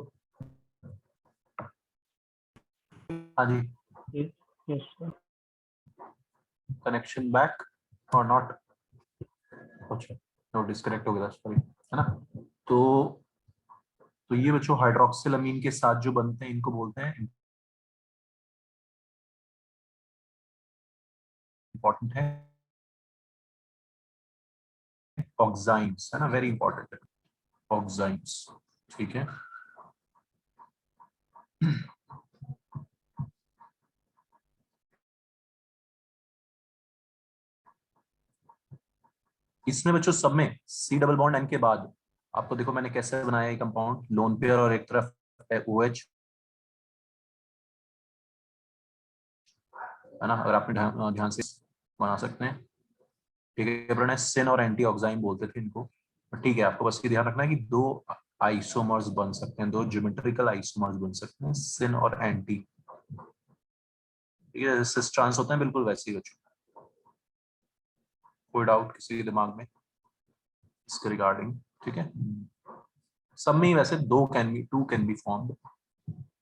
हाँ जी, Yes, yes, sir. Connection back और नॉट, अच्छा नो डिस्कनेक्ट हो गया, सॉरी, है ना। तो ये बच्चों हाइड्रोक्सिल अमीन के साथ जो बनते हैं इनको बोलते हैं इंपॉर्टेंट है, ऑक्साइन्स है ना, वेरी इंपॉर्टेंट है ऑक्साइन्स, ठीक है। इसमें बच्चों सब में सी डबल बॉन्ड एन के बाद आपको देखो मैंने कैसे बनाया ये कंपाउंड, लोन पेयर और एक तरफ है OH, है ना, अगर आपने ध्यान से बना सकते हैं, ठीक है। प्रणय सिन और एंटी ऑक्साइन बोलते थे इनको, ठीक है। आपको बस ये ध्यान रखना है कि दो आइसोमर्स बन सकते हैं, दो ज्योमेट्रिकल आइसोमर्स बन सकते हैं, सिन और एंटी, ठीक है। सिस ट्रांस होते हैं बिल्कुल वैसे ही बच्चों। कोई डाउट किसी के दिमाग में इसके रिगार्डिंग, ठीक है। सब में ही वैसे two can be formed,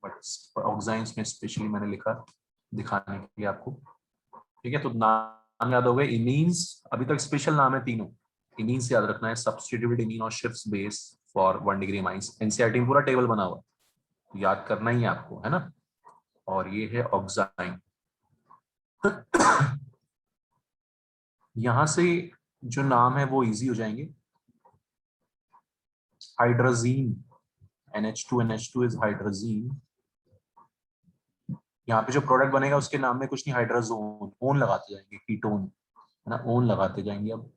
but oximes में स्पेशली मैंने लिखा दिखाने के लिए आपको, ठीक है। तो नाम याद हो गए, इमीन्स, अभी तक स्पेशल नाम है तीनों, इमीन्स याद रखना है, सब्स्टिट्यूटेड इमीन और shifts base for 1 degree amines. NCERT में पूरा टेबल बना हुआ, याद करना ही है आपको, है ना। और ये है ऑक्साइन। यहां से जो नाम है वो इजी हो जाएंगे, हाइड्रोजीन, NH2 इज हाइड्रोजीन। यहाँ पे जो प्रोडक्ट बनेगा उसके नाम में कुछ नहीं, हाइड्रोजोन, ओन लगाते जाएंगे, कीटोन, है ना, ओन लगाते जाएंगे। अब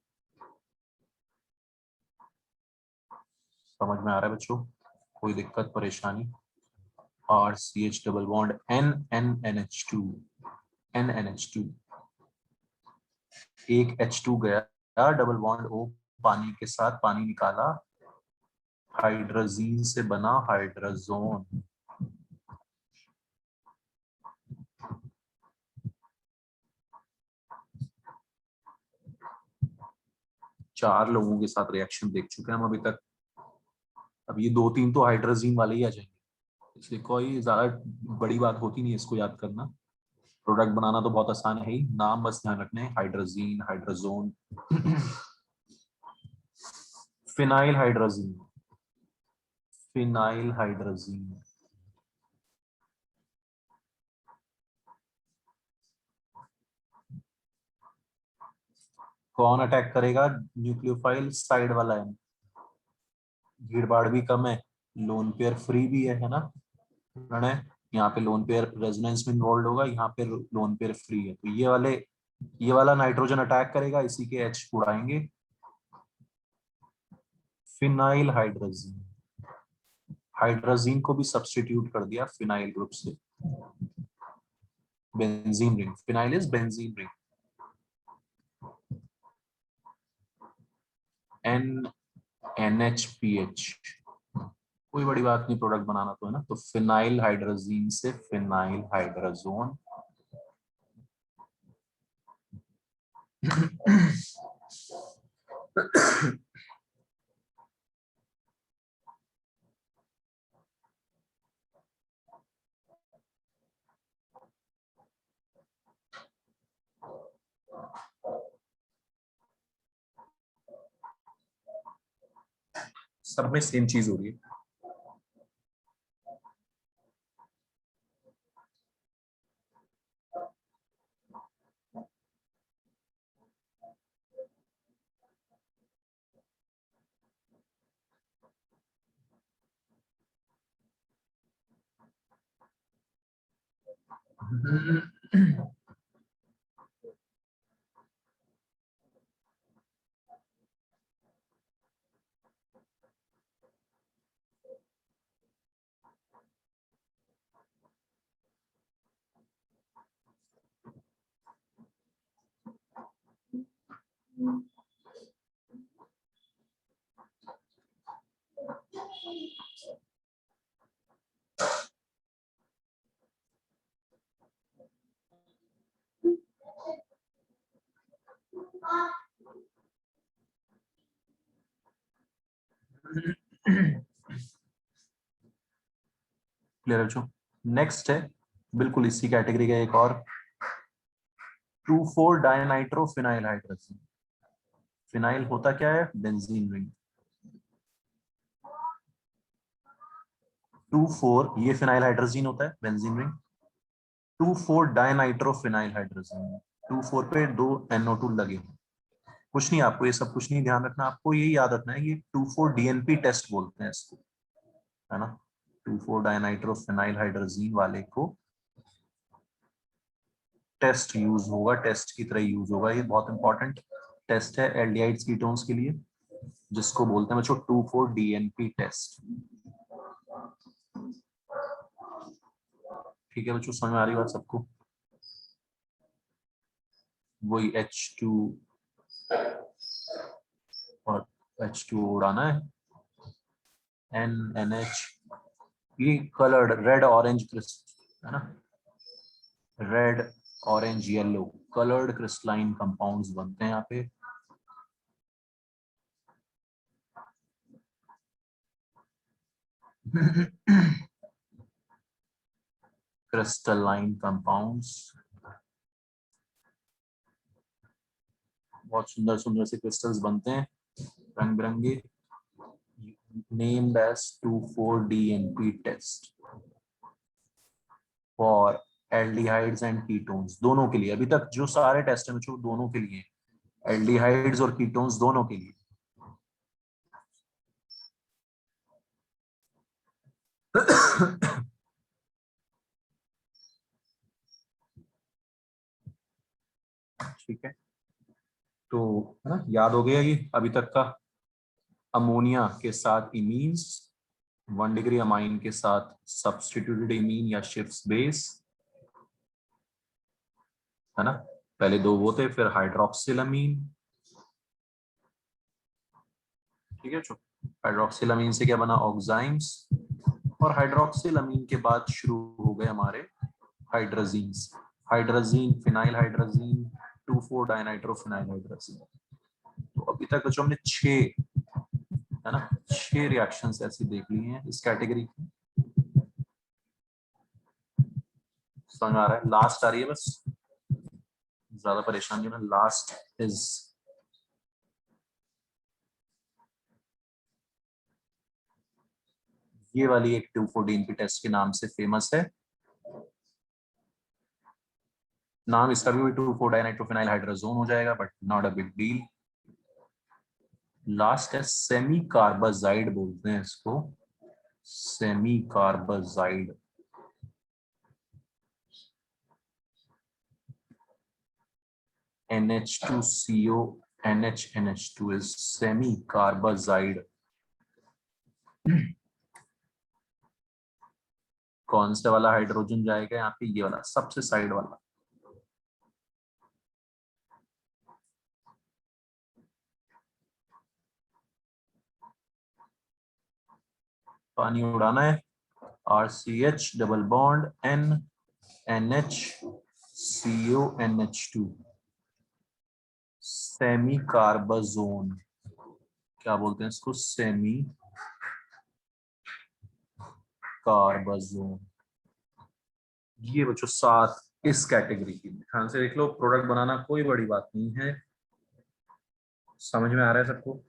समझ में आ रहा है बच्चों, कोई दिक्कत परेशानी? RCH double bond NNNH2, NNH2, एक H2 गया, डबल बॉन्ड O, पानी के साथ पानी निकाला, हाइड्रोजीन से बना हाइड्रोजोन। चार लोगों के साथ रिएक्शन देख चुके हैं हम अभी तक, अब ये 2-3 तो हाइड्रोजीन वाले ही आ जाएंगे, इसलिए कोई ज्यादा बड़ी बात होती नहीं है इसको याद करना। प्रोडक्ट बनाना तो बहुत आसान है ही, नाम बस ध्यान रखने हैं, hydrazine, hydrazone. Phenyl hydrazine, phenyl hydrazine, कौन अटैक करेगा? न्यूक्लियोफाइल साइड वाला है, भीड़ भाड़ भी कम है, लोन पेयर फ्री भी है ना प्रणय। यहाँ पे लोन पेयर रेजोनेंस में इन्वॉल्व होगा, यहाँ पे लोन पेयर फ्री है, तो ये वाला नाइट्रोजन अटैक करेगा, इसी के H उड़ाएंगे, फिनाइल हाइड्रोजीन, हाइड्रोजीन को भी सब्स्टिट्यूट कर दिया फिनाइल ग्रुप से, benzene ring, phenyl is benzene ring, NNHPH, कोई बड़ी बात नहीं, प्रोडक्ट बनाना तो है ना। तो फिनाइल हाइड्रोजीन से फिनाइल हाइड्रोजोन, सब में सेम चीज हो रही है। क्लियर है बच्चों? नेक्स्ट है बिल्कुल इसी कैटेगरी का एक और, 2,4 डायनाइट्रो फिनाइल हाइड्रोजन। फिनाइल होता क्या है? Benzene ring. 2,4 ये फिनाइल हाइड्रोजन होता है, benzene ring. 2,4 dinitro phenyl hydrogen, 2,4 पे 2 NO2 लगे हुए। कुछ नहीं, आपको ये सब कुछ नहीं ध्यान रखना, आपको यही याद रखना है, ये 2,4 DNP टेस्ट बोलते हैं इसको, है ना। 2,4 डाइनाइट्रोफिनाइल हाइड्रोजीन वाले को टेस्ट यूज होगा, टेस्ट की तरह यूज होगा। ये बहुत इंपॉर्टेंट टेस्ट है एल्डिहाइड्स कीटोन्स के लिए, जिसको बोलते हैं बच्चों 2,4 DNP टेस्ट। ठीक है बच्चों, समझ में आ रही बात सबको? वही H2 और H2 उड़ाना है, NH, ये कलर्ड रेड ऑरेंज क्रिस्टल है ना, red orange yellow coloured crystalline compounds बनते हैं यहाँ पे। क्रिस्टलाइन कंपाउंड्स, बहुत सुंदर सुंदर से क्रिस्टल्स बनते हैं रंग बिरंगे, named as 2,4 DNP test for aldehydes and ketones, दोनों के लिए। अभी तक जो सारे टेस्ट हैं बच्चों दोनों के लिए, एल्डिहाइड्स और कीटोन्स दोनों के लिए। ठीक है, तो है ना, याद हो गया ये अभी तक का। अमोनिया के साथ इमीन्स, 1 डिग्री अमाइन के साथ सब्स्टिट्यूटेड इमीन या शिफ्स बेस, है ना। पहले दो वो थे, फिर हाइड्रोक्सिलामीन। ठीक है, हाइड्रोक्सिलामीन से क्या बना, ऑक्साइम्स, और हाइड्रोक्सिलामीन के बाद शुरू हो गए हमारे hydrazines, hydrazine, phenyl hydrazine, 2,4 dinitrophenyl hydrazine. तो अभी तक बच्चों हमने 6, है ना, 6 रिएक्शंस ऐसी देख ली हैं इस कैटेगरी की। समझ आ रहा है? लास्ट आ रही है बस, ज्यादा परेशान नहीं होना। लास्ट इज ये वाली, एक 2,4 DNP टेस्ट के नाम से फेमस है। नाम इसका भी 2,4 डाइनाइट्रोफिनाइल हाइड्रोजोन हो जाएगा, but not a big deal. Last है सेमी कार्बाजाइड बोलते हैं इसको, semi carbazide. NH2CO NH2 is semi carbazide। कौन से वाला हाइड्रोजन जाएगा यहाँ पे, ये वाला सबसे साइड वाला। पानी उड़ाना है, RCH double bond N NH CO NH2, semicarbazone, क्या बोलते हैं इसको, सेमी कार्बाजोन। ये बच्चों 7 इस कैटेगरी की, ध्यान से देख लो। प्रोडक्ट बनाना कोई बड़ी बात नहीं है, समझ में आ रहा है सबको?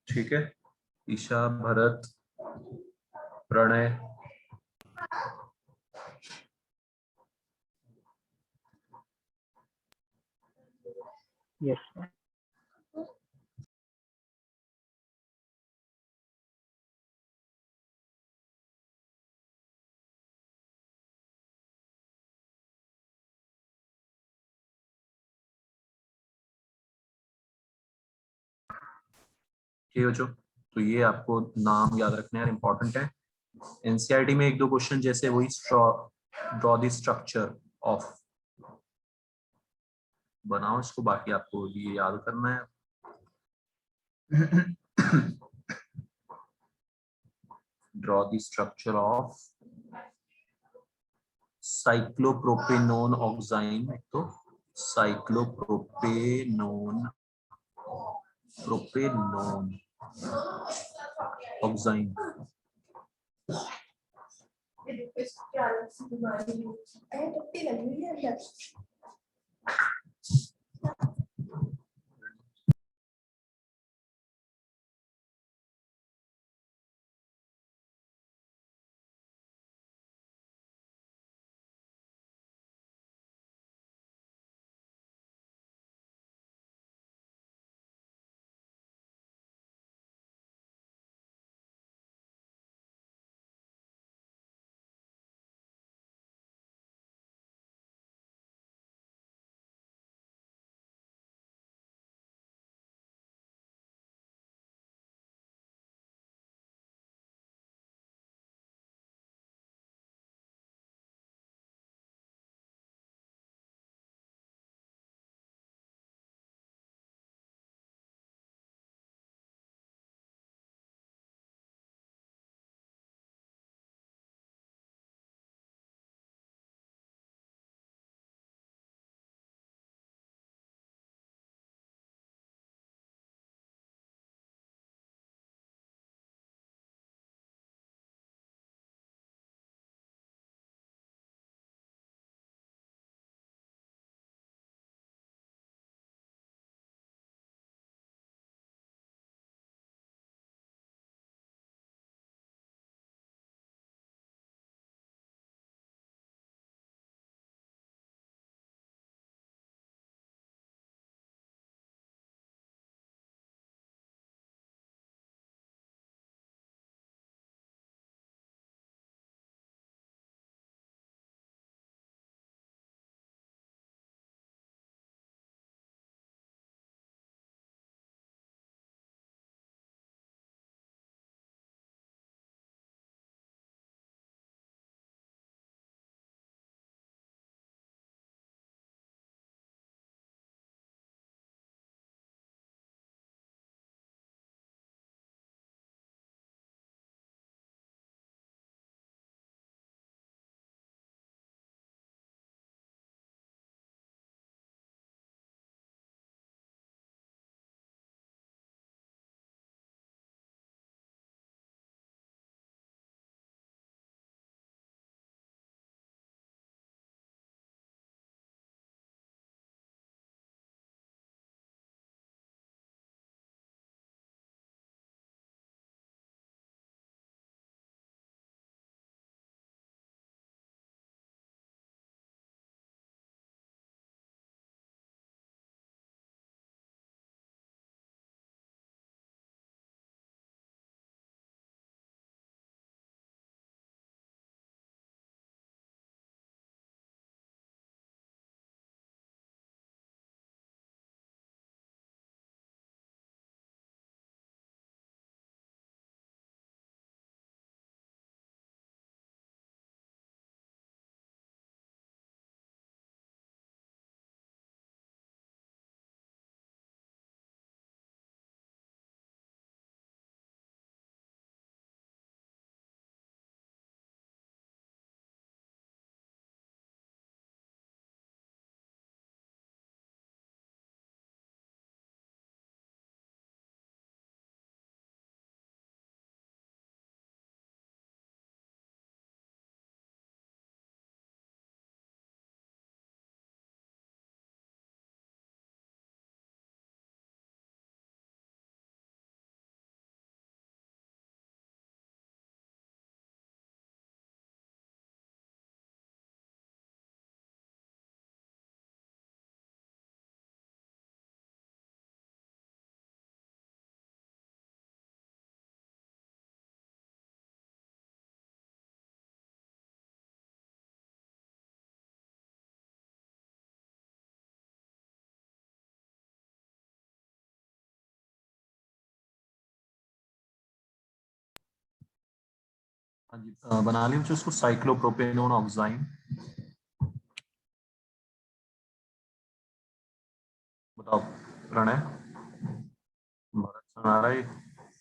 ठीक है, ईशा, भरत, प्रणय, यस सर। ठीक है बच्चों, तो ये आपको नाम याद रखने यार, इंपॉर्टेंट है। एनसीईआरटी में 1-2 क्वेश्चन जैसे वही, ड्रॉ द स्ट्रक्चर ऑफ, बनाओ इसको, बाकी आपको ये याद करना है। ड्रॉ द स्ट्रक्चर ऑफ साइक्लोप्रोपेनोन ऑक्साइन, तो साइक्लोप्रोपेनोन ऑक्साइन। ये देखो इसको क्या अलग सी बीमारी है, टट्टी लगी हुई है अंदर। हाँ जी, बना ली मुझे उसको साइक्लोप्रोपेनोन ऑक्साइन। बताओ प्रणय, बहुत अच्छा आ रहा है ये।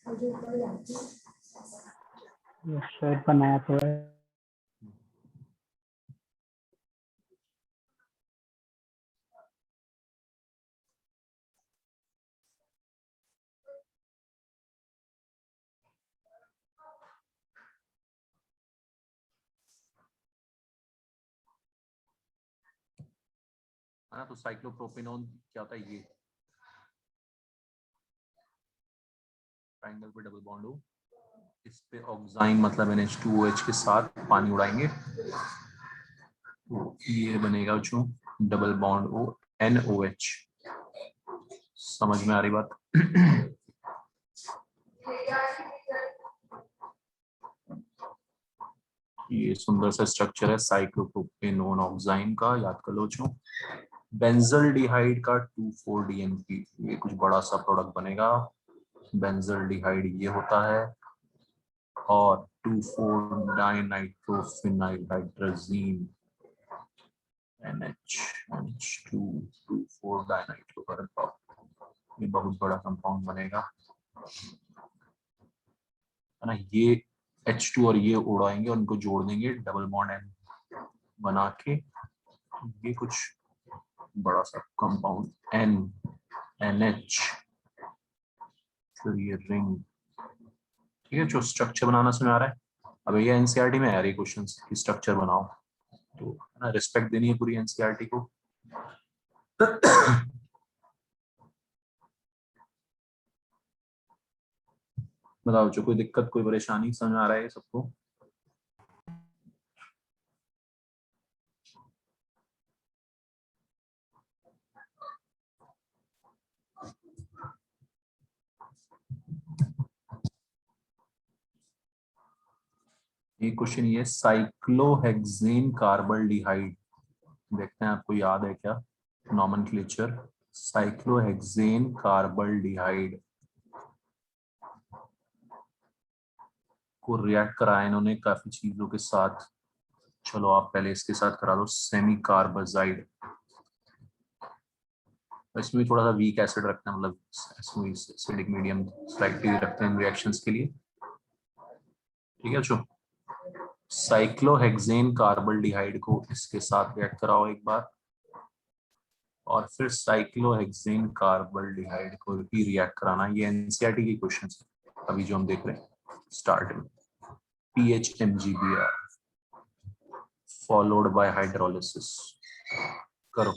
मुझे ऊपर जाती है। ये शायद बनाया तो है। है ना। तो साइक्लोप्रोपेनॉन क्या होता है, ये ट्राइंगल पे डबल बॉन्ड हो, इस पे ऑक्साइन मतलब NH2OH के साथ पानी उड़ाएंगे तो ये बनेगा जो डबल बॉन्ड O NOH। समझ में आ रही बात? ये सुंदर सा स्ट्रक्चर है साइक्लोप्रोपेनोन ऑक्साइन का, याद कर लो जो। बेंजल्डिहाइड का 2,4-DNP, ये कुछ बड़ा सा प्रोडक्ट बनेगा। बेंजल्डिहाइड ये होता है, और 2,4-डाइनाइट्रोफिनाइल हाइड्रोजीन NH2 2,4-डाइनाइट्रो, ये बहुत बड़ा कंपाउंड बनेगा, है ना। ये H2 और ये उड़ाएंगे और इनको जोड़ देंगे डबल बॉन्ड N बना के, ये कुछ बड़ा सा कंपाउंड NH, फिर ये रिंग। ठीक है, जो स्ट्रक्चर बनाना समझ आ रहा है। अब ये एनसीईआरटी में आ रही क्वेश्चन की स्ट्रक्चर बनाओ, तो है ना, रिस्पेक्ट देनी है पूरी एनसीईआरटी को। बताओ जो कोई दिक्कत, कोई परेशानी, समझ आ रहा है सबको? एक क्वेश्चन ये साइक्लोहेक्सेन कार्बल्डिहाइड, देखते हैं आपको याद है क्या नॉमेनक्लेचर। साइक्लोहेक्सेन कार्बल्डिहाइड को रिएक्ट कराया इन्होंने काफी चीजों के साथ। चलो आप पहले इसके साथ करा दो, सेमी कार्बाजाइड। इसमें भी थोड़ा सा वीक एसिड रखते हैं, मतलब एसिडिक मीडियम स्लाइटली रखते हैं रिएक्शंस के लिए। ठीक है, जो साइक्लोहेक्सेन कार्बल्डिहाइड को इसके साथ रिएक्ट कराओ एक बार, और फिर साइक्लोहेक्सेन कार्बल्डिहाइड को भी रिएक्ट कराना। ये एनसीईआरटी की क्वेश्चन है अभी जो हम देख रहे हैं स्टार्ट में। PHMGBr फॉलोड बाय हाइड्रोलिसिस करो।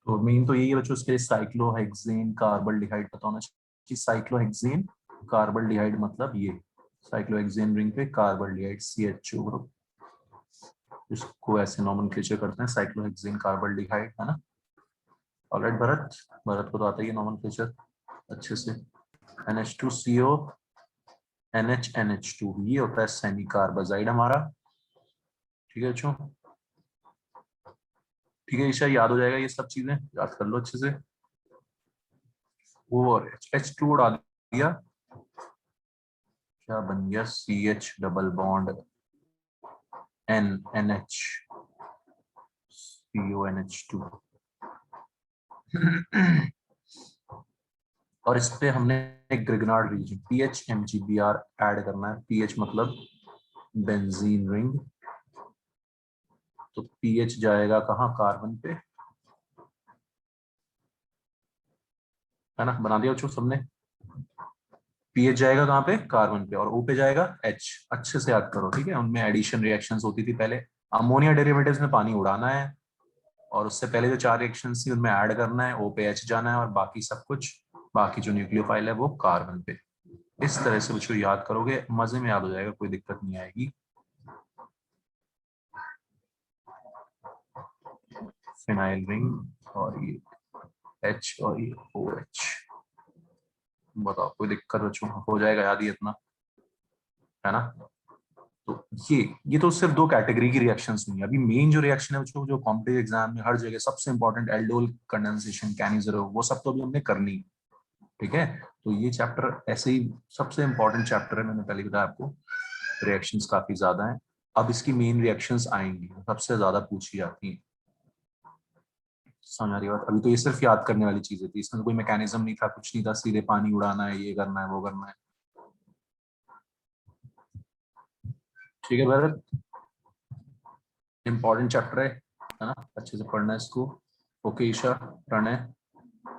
तो मेन तो यही है बच्चों, उसके लिए साइक्लोहेक्सेन कार्बल्डिहाइड पता होना चाहिए। साइक्लोहेक्सेन कार्बल्डिहाइड मतलब ये साइक्लोहेक्सेन रिंग पे कार्बल्डिहाइड CHO ग्रुप, इसको ऐसे नॉमेनक्लेचर करते हैं साइक्लोहेक्सेन कार्बल्डिहाइड, है ना। ऑलराइट भरत, भरत को तो आता ही है नॉमेनक्लेचर अच्छे से। NH2CO NH2 ये होता है सेमी कार्बाजाइड हमारा, ठीक है बच्चों। ठीक है ईशा, याद हो जाएगा ये सब चीजें, याद कर लो अच्छे से। O और H2 उड़ा दिया, क्या बन गया CH double bond NH CONH2 और इस पे हमने एक ग्रिगनार्ड रीजन PHMGBr ऐड करना है। PH मतलब बेंजीन रिंग, तो PH जाएगा कहाँ, कार्बन पे, है ना। बना दिया बच्चों सबने। पीएच जाएगा कहाँ पे, कार्बन पे, और O पे जाएगा H। अच्छे से याद करो, ठीक है। उनमें एडिशन रिएक्शंस होती थी पहले, अमोनिया डेरिवेटिव्स में पानी उड़ाना है, और उससे पहले जो 4 रिएक्शंस थी उनमें ऐड करना है, O पे H जाना है, और बाकी सब कुछ, बाकी जो न्यूक्लियोफाइल है वो कार्बन पे। इस तरह से बच्चों याद करोगे, मजे में याद हो जाएगा, कोई दिक्कत नहीं आएगी। फिनाइल रिंग और ये H और ये OH, बताओ कोई दिक्कत बच्चों, हो जाएगा याद ही इतना, है ना। तो ये तो सिर्फ 2 कैटेगरी की रिएक्शंस हुई। अभी मेन जो रिएक्शन है बच्चों, जो कॉम्पिटिटिव एग्जाम में हर जगह सबसे इंपॉर्टेंट, एल्डोल कंडेंसेशन कैनिजर, वो सब तो अभी हमने करनी, ठीक है। तो ये चैप्टर ऐसे ही सबसे इंपॉर्टेंट चैप्टर है, मैंने पहले बताया आपको। रिएक्शंस काफी ज्यादा हैं, अब इसकी मेन रिएक्शंस आएंगी, सबसे ज्यादा पूछी जाती हैं। समझ आ रही बात। अभी तो ये सिर्फ याद करने वाली चीजें थी, इसमें कोई मैकेनिज्म नहीं था, कुछ नहीं था, सीधे पानी उड़ाना है, ये करना है, वो करना है। ठीक है भरत, इंपॉर्टेंट चैप्टर है ना, अच्छे से पढ़ना है इसको। ओके ईशा, प्रणय,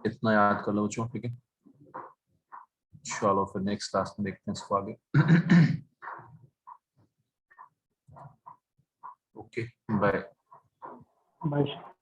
इतना याद कर लो बच्चों, ठीक है। चलो फिर नेक्स्ट क्लास में देखते हैं इसको आगे। Okay bye. बाय।